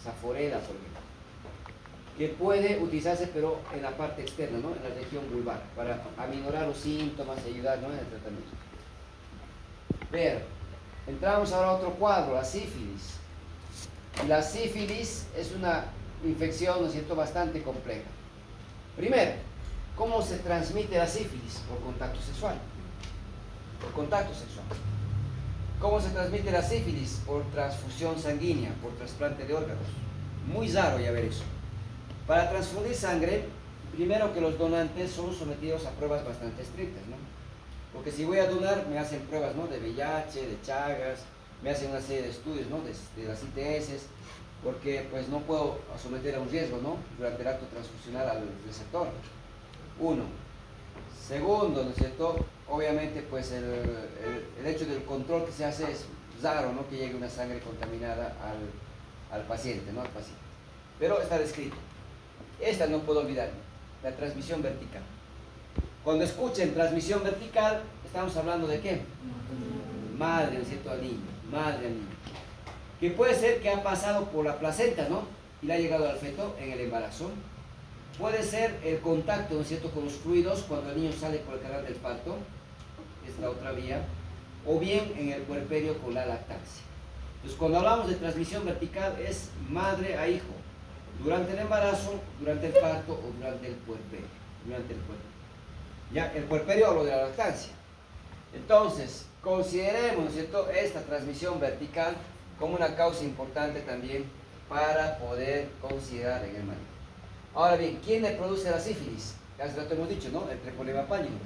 Saforela, por ejemplo, que puede utilizarse pero en la parte externa, ¿no? En la región vulvar, para aminorar los síntomas y ayudar, ¿no? En el tratamiento. Ver, entramos ahora a otro cuadro, la sífilis. La sífilis es una infección, ¿no es cierto?, bastante compleja. Primero, ¿cómo se transmite la sífilis? Por contacto sexual. Por contacto sexual. ¿Cómo se transmite la sífilis? Por transfusión sanguínea, por trasplante de órganos. Muy raro ya ver eso. Para transfundir sangre, primero que los donantes son sometidos a pruebas bastante estrictas, ¿no? Porque si voy a donar, me hacen pruebas, ¿no? De VIH, de Chagas, me hacen una serie de estudios, ¿no? De las ITS, porque pues no puedo someter a un riesgo, ¿no? Durante el acto transfusional al receptor. Uno. Segundo, ¿no es cierto? Obviamente pues el hecho del control que se hace es raro, ¿no? Que llegue una sangre contaminada al paciente, ¿no? Al paciente. Pero está descrito. Esta no puedo olvidar, la transmisión vertical. Cuando escuchen transmisión vertical, estamos hablando de ¿qué? Madre, ¿no es cierto? Al niño, madre al niño. Que puede ser que ha pasado por la placenta, ¿no? Y le ha llegado al feto en el embarazo. Puede ser el contacto, ¿no es cierto?, con los fluidos cuando el niño sale por el canal del parto, es la otra vía, o bien en el puerperio con la lactancia. Entonces, cuando hablamos de transmisión vertical es madre a hijo, durante el embarazo, durante el parto o durante el puerperio. Ya, el puerperio hablo de la lactancia. Entonces, consideremos, ¿no es cierto?, esta transmisión vertical como una causa importante también para poder considerar en el manejo. Ahora bien, ¿quién le produce la sífilis? Hace rato hemos dicho, ¿no? El Treponema pallidum.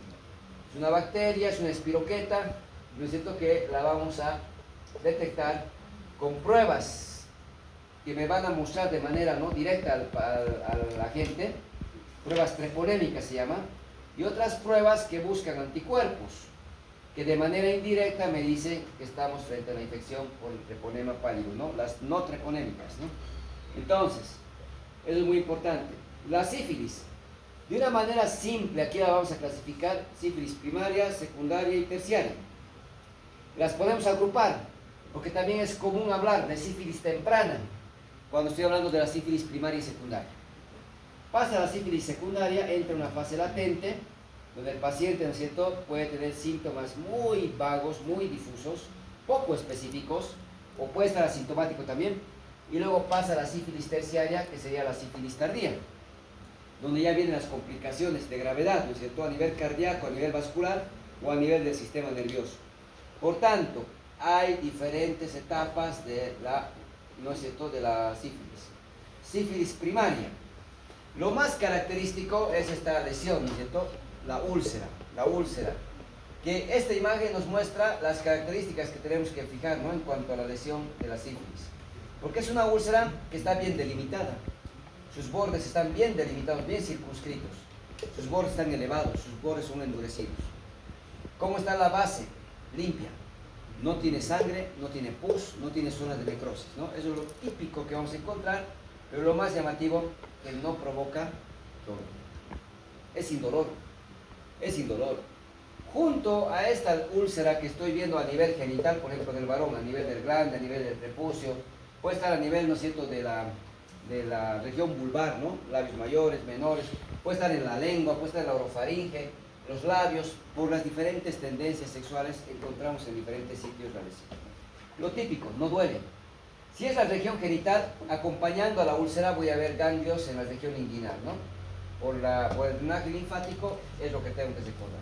Es una bacteria, es una espiroqueta, ¿no es cierto?, que la vamos a detectar con pruebas que me van a mostrar de manera no directa al agente, pruebas treponémicas se llaman, y otras pruebas que buscan anticuerpos, que de manera indirecta me dicen que estamos frente a la infección por el Treponema pallidum, ¿no? Las no treponémicas, ¿no? Entonces, eso es muy importante. La sífilis, de una manera simple, aquí la vamos a clasificar: sífilis primaria, secundaria y terciaria. Las podemos agrupar, porque también es común hablar de sífilis temprana, cuando estoy hablando de la sífilis primaria y secundaria. Pasa la sífilis secundaria, entra una fase latente, donde el paciente, ¿no es cierto?, puede tener síntomas muy vagos, muy difusos, poco específicos, o puede estar asintomático también, y luego pasa la sífilis terciaria, que sería la sífilis tardía, donde ya vienen las complicaciones de gravedad, ¿no es cierto?, a nivel cardíaco, a nivel vascular o a nivel del sistema nervioso. Por tanto, hay diferentes etapas de la, ¿no es cierto?, de la sífilis. Sífilis primaria. Lo más característico es esta lesión, ¿no es cierto?, la úlcera, que esta imagen nos muestra las características que tenemos que fijar, ¿no?, en cuanto a la lesión de la sífilis. Porque es una úlcera que está bien delimitada. Sus bordes están bien delimitados, bien circunscritos. Sus bordes están elevados, sus bordes son endurecidos. ¿Cómo está la base? Limpia. No tiene sangre, no tiene pus, no tiene zonas de necrosis, ¿no? Eso es lo típico que vamos a encontrar, pero lo más llamativo, que no provoca dolor. Es indolor. Es indolor. Junto a esta úlcera que estoy viendo a nivel genital, por ejemplo, del varón, a nivel del glande, a nivel del prepucio, puede estar a nivel, ¿no es cierto?, de la región vulvar, ¿no?, labios mayores, menores, puede estar en la lengua, puede estar en la orofaringe, los labios. Por las diferentes tendencias sexuales encontramos en diferentes sitios la lesión. Lo típico, no duele. Si es la región genital, acompañando a la úlcera voy a ver ganglios en la región inguinal, ¿no? Por el drenaje linfático es lo que tengo que recordar.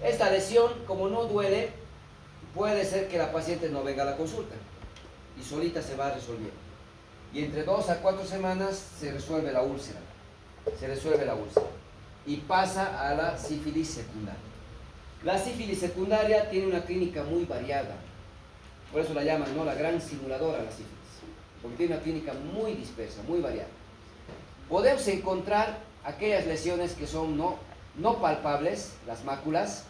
Esta lesión, como no duele, puede ser que la paciente no venga a la consulta y solita se va resolviendo. Y entre 2 a 4 semanas se resuelve la úlcera. Y pasa a la sífilis secundaria. La sífilis secundaria tiene una clínica muy variada. Por eso la llaman, ¿no?, la gran simuladora, la sífilis. Porque tiene una clínica muy dispersa, muy variada. Podemos encontrar aquellas lesiones que son no palpables, las máculas,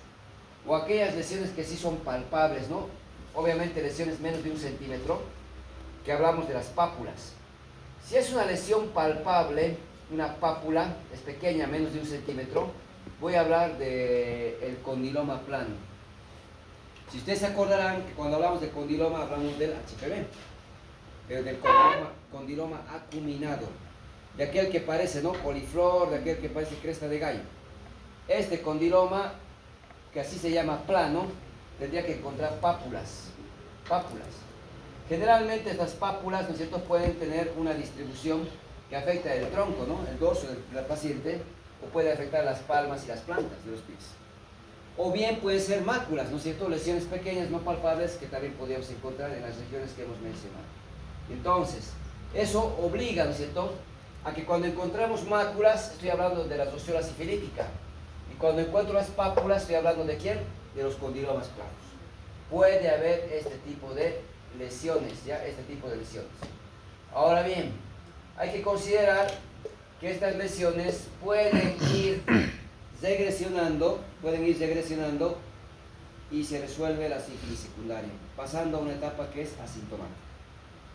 o aquellas lesiones que sí son palpables, ¿no? Obviamente lesiones menos de 1 centímetro, que hablamos de las pápulas. Si es una lesión palpable, una pápula, es pequeña, menos de 1 centímetro, voy a hablar del condiloma plano. Si ustedes se acordarán que cuando hablamos de condiloma hablamos del HPV, pero del condiloma acuminado, de aquel que parece, ¿no?, coliflor, de aquel que parece cresta de gallo. Este condiloma, que así se llama plano, tendría que encontrar pápulas. Generalmente estas pápulas, ¿no es cierto?, pueden tener una distribución que afecta el tronco, ¿no?, el dorso del paciente, o puede afectar las palmas y las plantas de los pies. O bien pueden ser máculas, ¿no es cierto?, lesiones pequeñas no palpables que también podríamos encontrar en las regiones que hemos mencionado. Entonces, eso obliga, ¿no es cierto?, a que cuando encontramos máculas, estoy hablando de la roseola sifilítica, y cuando encuentro las pápulas, estoy hablando de ¿quién? De los condilomas planos. Puede haber este tipo de lesiones, ¿ya? Este tipo de lesiones. Ahora bien, hay que considerar que estas lesiones pueden ir regresionando y se resuelve la sífilis secundaria, pasando a una etapa que es asintomática,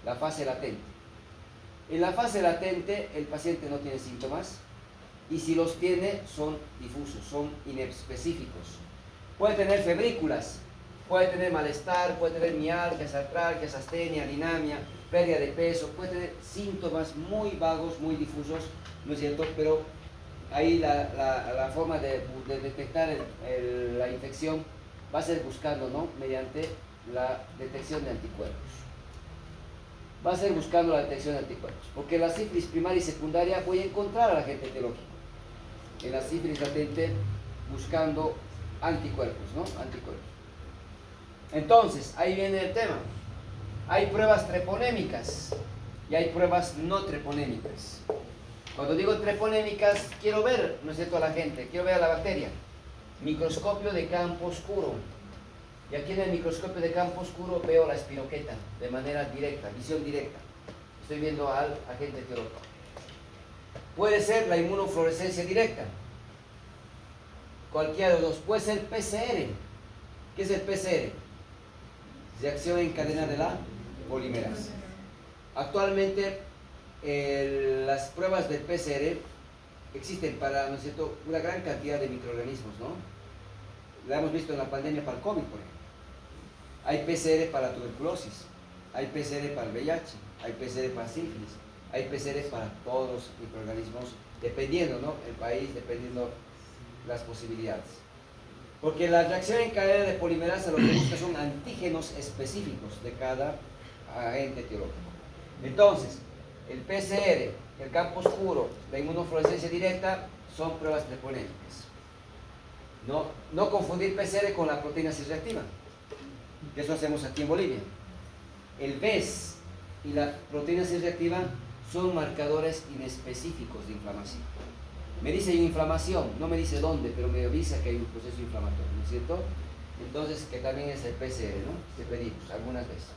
la fase latente. En la fase latente el paciente no tiene síntomas, y si los tiene son difusos, son inespecíficos. Puede tener febrículas, puede tener malestar, puede tener mialgias, artralgias, astenia, alinamia, pérdida de peso, puede tener síntomas muy vagos, muy difusos, ¿no es cierto? Pero ahí la forma de detectar la infección va a ser buscando, ¿no?, mediante la detección de anticuerpos. Va a ser buscando la detección de anticuerpos, porque en la sífilis primaria y secundaria voy a encontrar al agente etiológico. En la sífilis latente buscando anticuerpos, ¿no? Anticuerpos. Entonces, ahí viene el tema. Hay pruebas treponémicas y hay pruebas no treponémicas. Cuando digo treponémicas, quiero ver, ¿no es cierto?, a la gente, quiero ver a la bacteria. Microscopio de campo oscuro. Y aquí en el microscopio de campo oscuro veo la espiroqueta de manera directa, visión directa. Estoy viendo al agente etiológico. Puede ser la inmunofluorescencia directa. Cualquiera de los dos. Puede ser PCR. ¿Qué es el PCR? Reacción en cadena de la polimerasa. Actualmente las pruebas de PCR existen para, ¿no es cierto?, una gran cantidad de microorganismos, ¿no? La hemos visto en la pandemia para el COVID, por ejemplo. Hay PCR para tuberculosis, hay PCR para el VIH, hay PCR para sífilis, hay PCR para todos los microorganismos, dependiendo, ¿no?, el país, dependiendo las posibilidades. Porque la reacción en cadena de polimerasa lo que busca son antígenos específicos de cada agente etiológico. Entonces, el PCR, el campo oscuro, la inmunofluorescencia directa son pruebas treponémicas. No confundir PCR con la proteína C-reactiva, que eso hacemos aquí en Bolivia. El BES y la proteína C-reactiva son marcadores inespecíficos de inflamación. Me dice inflamación, no me dice dónde, pero me avisa que hay un proceso inflamatorio, ¿no es cierto? Entonces, que también es el PCR, ¿no?, que pedimos algunas veces.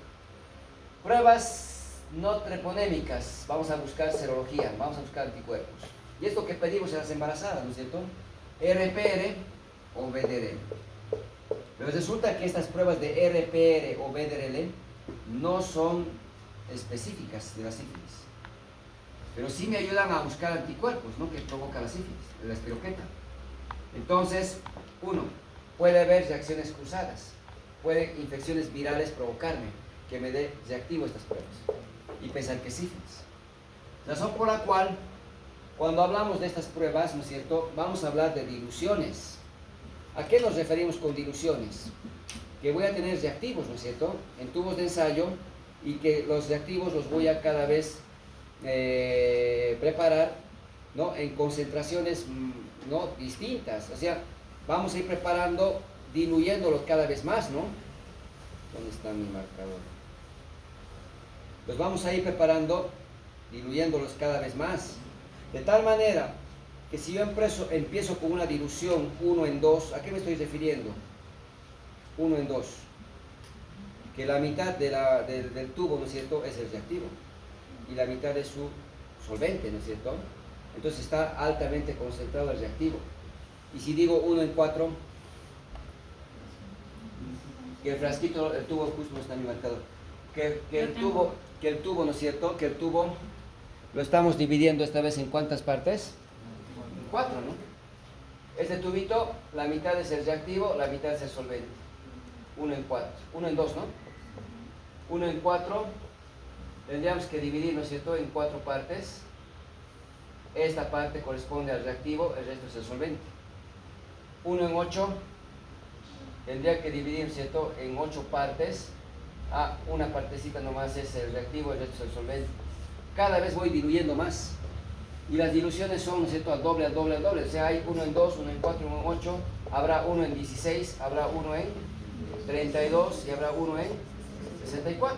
Pruebas no treponémicas, vamos a buscar serología, vamos a buscar anticuerpos. Y esto que pedimos en las embarazadas, ¿no es cierto? RPR o VDRL. Pero resulta que estas pruebas de RPR o VDRL no son específicas de la sífilis, pero sí me ayudan a buscar anticuerpos, ¿no?, que provoca la sífilis, la espiroqueta. Entonces, puede haber reacciones cruzadas, pueden infecciones virales provocarme que me dé reactivo estas pruebas y pensar que es sífilis. Razón por la cual, cuando hablamos de estas pruebas, ¿no es cierto?, vamos a hablar de diluciones. ¿A qué nos referimos con diluciones? Que voy a tener reactivos, ¿no es cierto?, en tubos de ensayo, y que los reactivos los voy a cada vez preparar, ¿no?, en concentraciones, ¿no?, distintas. O sea, vamos a ir preparando, diluyéndolos cada vez más, ¿no? ¿Dónde está mi marcador? Los vamos a ir preparando, diluyéndolos cada vez más. De tal manera que si yo empiezo con una dilución 1 en 2, ¿a qué me estoy refiriendo? 1 en 2. Que la mitad del tubo, ¿no es cierto?, es el reactivo y la mitad es su solvente, ¿no es cierto? Entonces está altamente concentrado el reactivo. Y si digo 1 en 4, que el frasquito, el tubo justo no está en mi marcador, que el tubo, ¿no es cierto?, que el tubo Lo estamos dividiendo esta vez en ¿cuántas partes? Cuatro, ¿no? Este tubito, la mitad es el reactivo, la mitad es el solvente. 1 en 4, 1 en 2, ¿no? 1 en 4, tendríamos que dividir, ¿no es cierto?, en 4 partes. Esta parte corresponde al reactivo, el resto es el solvente. 1 en 8, tendría que dividir, ¿no es cierto?, en 8 partes. Una partecita nomás es el reactivo, el resto es el solvente. Cada vez voy diluyendo más. Y las diluciones son, ¿no es cierto?, al doble, al doble, al doble. O sea, hay 1 en 2, 1 en 4, 1 en 8, habrá 1 en 16, habrá 1 en 32 y habrá 1 en 64.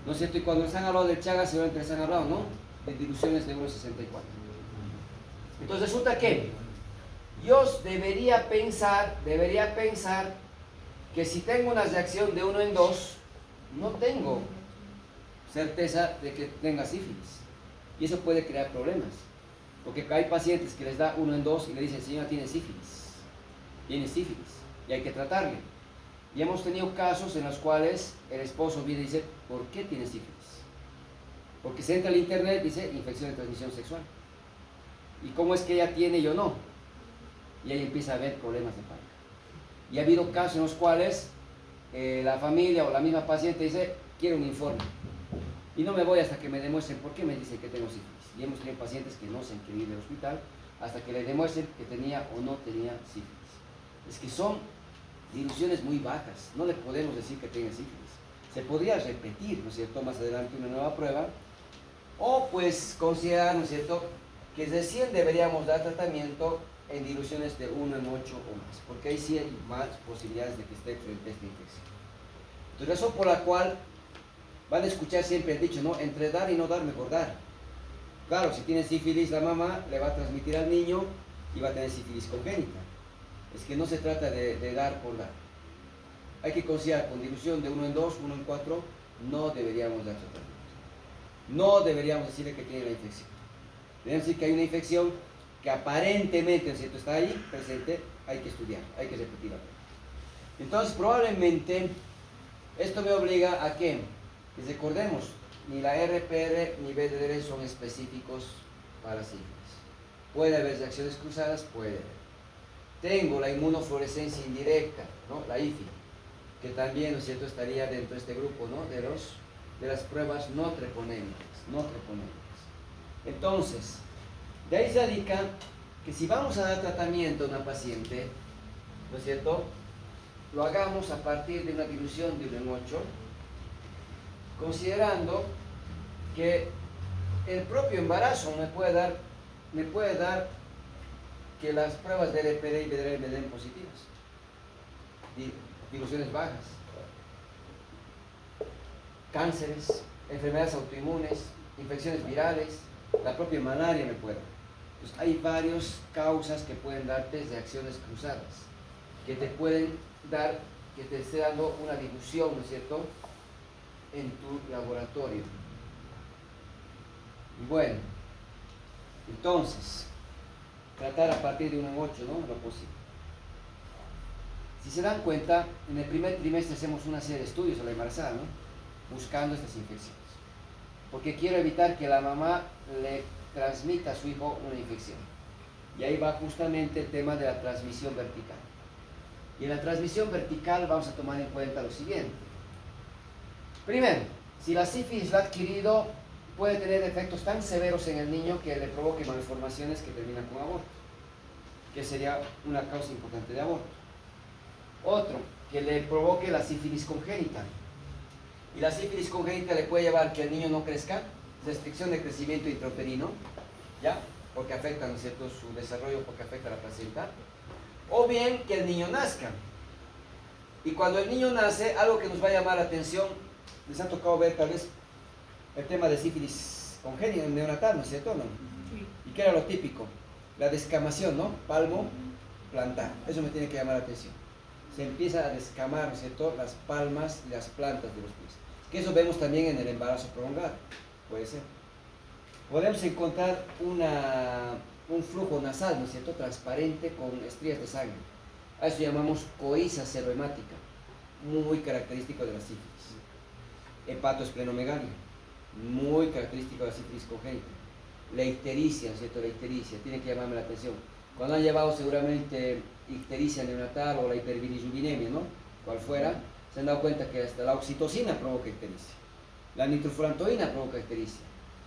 ¿No es cierto? Y cuando les han hablado del Chagas, seguramente les han hablado, ¿no?, de diluciones de 1,64. Entonces resulta que yo debería pensar que si tengo una reacción de 1 en 2, no tengo certeza de que tenga sífilis. Y eso puede crear problemas. Porque hay pacientes que les da 1 en 2 y le dicen, señora, tiene sífilis. Tiene sífilis. Y hay que tratarle. Y hemos tenido casos en los cuales el esposo viene y dice, ¿por qué tiene sífilis? Porque se entra al internet y dice, infección de transmisión sexual. ¿Y cómo es que ella tiene y yo no? Y ahí empieza a haber problemas de pareja. Y ha habido casos en los cuales la familia o la misma paciente dice, quiero un informe. Y no me voy hasta que me demuestren por qué me dicen que tengo sífilis. Y hemos tenido pacientes que no se han querido ir al hospital hasta que le demuestren que tenía o no tenía sífilis. Es que son diluciones muy bajas, no le podemos decir que tenga sífilis. Se podría repetir, ¿no es cierto?, más adelante una nueva prueba, o pues considerar, ¿no es cierto?, que recién deberíamos dar tratamiento en diluciones de 1 en 8 o más, porque ahí sí hay más posibilidades de que esté frente a esta infección. Entonces, razón por la cual van a escuchar siempre el dicho, ¿no?, entre dar y no dar, mejor dar. Claro, si tiene sífilis la mamá, le va a transmitir al niño y va a tener sífilis congénita. Es que no se trata de dar por dar. Hay que considerar con dilución de 1 en 2, 1 en 4, no deberíamos dar tratamiento. No deberíamos decirle que tiene la infección. Debemos decir que hay una infección que aparentemente, ¿no es cierto?, está ahí presente, hay que estudiar, hay que repetirla. Entonces, probablemente, esto me obliga a que recordemos, ni la RPR ni BDR son específicos para sífilis. Puede haber reacciones cruzadas, puede haber. Tengo la inmunofluorescencia indirecta, ¿no?, la IFI, que también, ¿no es cierto?, estaría dentro de este grupo, ¿no?, de las pruebas no treponémicas. Entonces, de ahí se radica que si vamos a dar tratamiento a una paciente, ¿no es cierto?, lo hagamos a partir de una dilución de 1 en 8, considerando que el propio embarazo me puede dar que las pruebas de RPR y BDR me den positivas, diluciones bajas, cánceres, enfermedades autoinmunes, infecciones virales, la propia malaria me puede dar. Entonces, hay varias causas que pueden darte reacciones cruzadas, que te pueden dar, que te esté dando una dilución, ¿no es cierto?, en tu laboratorio. Y bueno, entonces, tratar a partir de 1 en 8, ¿no?, lo posible. Si se dan cuenta, en el primer trimestre hacemos una serie de estudios a la embarazada, ¿no?, buscando estas infecciones, porque quiero evitar que la mamá le transmita a su hijo una infección. Y ahí va justamente el tema de la transmisión vertical. Y en la transmisión vertical vamos a tomar en cuenta lo siguiente. Primero, si la sífilis la ha adquirido, puede tener efectos tan severos en el niño que le provoque malformaciones que terminan con aborto, que sería una causa importante de aborto. Otro, que le provoque la sífilis congénita. Y la sífilis congénita le puede llevar que el niño no crezca, restricción de crecimiento intrauterino, ¿ya?, porque afecta, ¿no es cierto?, su desarrollo, porque afecta a la placenta. O bien que el niño nazca. Y cuando el niño nace, algo que nos va a llamar la atención, les ha tocado ver tal vez el tema de sífilis congénita, neonatal, ¿no es cierto?, ¿no? Sí. ¿Y qué era lo típico? La descamación, ¿no?, palmo, plantar. Eso me tiene que llamar la atención. Se empieza a descamar, ¿no es cierto?, las palmas y las plantas de los pies. Que eso vemos también en el embarazo prolongado, puede ser. Podemos encontrar un flujo nasal, ¿no es cierto?, transparente con estrías de sangre. A eso llamamos coíza serohemática, muy característico de la sífilis. Hepatoesplenomegalia, muy característico de la sífilis congénita. La ictericia, ¿no es cierto? La ictericia, tiene que llamarme la atención. Cuando han llevado seguramente ictericia neonatal o la hiperbilirubinemia, ¿no? Cual fuera, se han dado cuenta que hasta la oxitocina provoca ictericia, la nitrofurantoína provoca ictericia,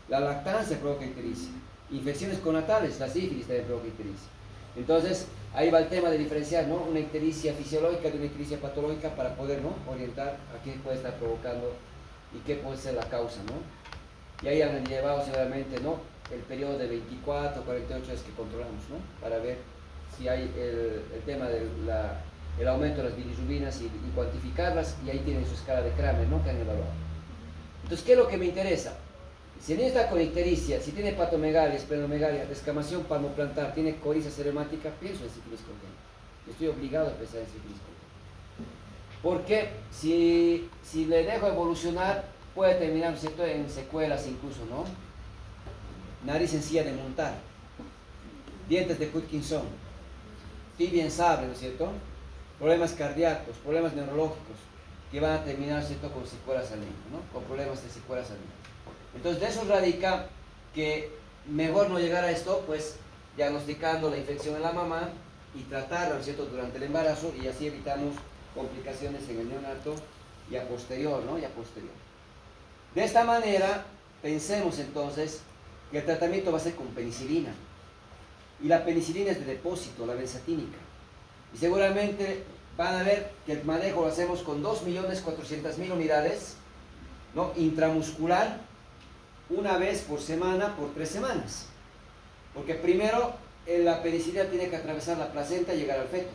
la lactancia provoca ictericia, infecciones conatales, la sífilis también provoca ictericia. Entonces, ahí va el tema de diferenciar, ¿no? Una ictericia fisiológica de una ictericia patológica para poder, ¿no? Orientar a qué puede estar provocando y qué puede ser la causa, ¿no? Y ahí han llevado seguramente, ¿no? El periodo de 24 48 horas que controlamos, ¿no? Para ver si hay el tema del el aumento de las bilirrubinas y cuantificarlas, y ahí tienen su escala de Kramer, ¿no? Que han evaluado. Entonces, ¿qué es lo que me interesa? Si el niño está con ictericia, si tiene patomegalia, esplenomegalia, descamación palmoplantar, tiene coriza ceremática, pienso en sífilis congénita. Estoy obligado a pensar en sífilis congénita. Porque si le dejo evolucionar, puede terminar, ¿no es cierto?, en secuelas incluso, ¿no? Nariz sencilla de montar, dientes de Hutchinson, tibia en sable, ¿no es cierto?, problemas cardíacos, problemas neurológicos, que van a terminar, ¿cierto?, con secuelas al niño, ¿no? Con problemas de secuelas al niño. Entonces, de eso radica que mejor no llegar a esto, pues, diagnosticando la infección en la mamá y tratarla, ¿no es cierto?, durante el embarazo, y así evitamos complicaciones en el neonato y a posterior, ¿no? Y a posterior. De esta manera, pensemos entonces que el tratamiento va a ser con penicilina. Y la penicilina es de depósito, la benzatínica. Y seguramente van a ver que el manejo lo hacemos con 2.400.000 unidades, ¿no?, intramuscular, una vez por semana, por 3 semanas. Porque primero la penicilina tiene que atravesar la placenta y llegar al feto.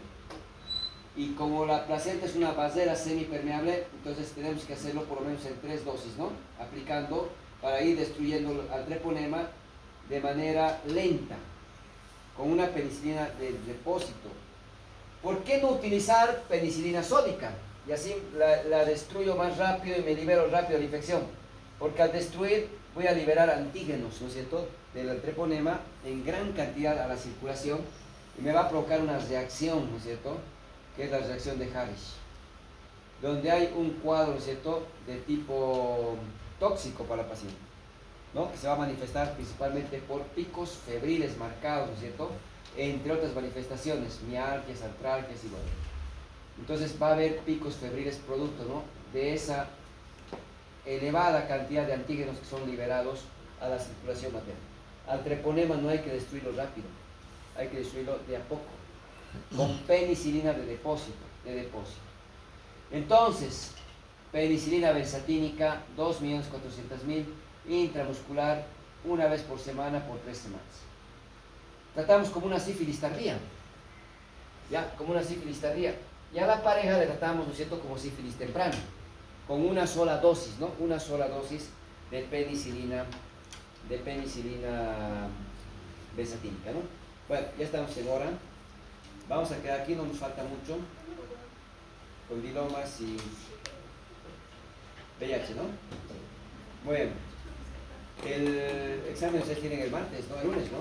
Y como la placenta es una vasera semipermeable, entonces tenemos que hacerlo por lo menos en 3 dosis, ¿no? Aplicando para ir destruyendo al treponema de manera lenta, con una penicilina de depósito. ¿Por qué no utilizar penicilina sódica? Y así la destruyo más rápido y me libero rápido de la infección. Porque al destruir voy a liberar antígenos, ¿no es cierto?, del treponema en gran cantidad a la circulación y me va a provocar una reacción, ¿no es cierto?, que es la reacción de Harris, donde hay un cuadro, ¿no es cierto?, de tipo tóxico para el paciente, ¿no?, que se va a manifestar principalmente por picos febriles marcados, ¿no es cierto?, entre otras manifestaciones, mialgias, artralgias y bueno. Entonces va a haber picos febriles producto, ¿no?, de esa elevada cantidad de antígenos que son liberados a la circulación materna. Al treponema no hay que destruirlo rápido, hay que destruirlo de a poco, con penicilina de depósito. Entonces, penicilina benzatínica, 2.400.000, intramuscular, una vez por semana, por 3 semanas. Tratamos como una sífilis tardía, ¿ya? Como una sífilis tardía. Y a la pareja le tratamos, ¿no es cierto?, como sífilis temprana, con una sola dosis, ¿no? Una sola dosis de penicilina benzatínica, ¿no? Bueno, ya estamos en hora. Vamos a quedar aquí, no nos falta mucho. Condilomas y VIH, ¿no? Bueno, el examen ustedes tienen el martes, ¿no? El lunes, ¿no?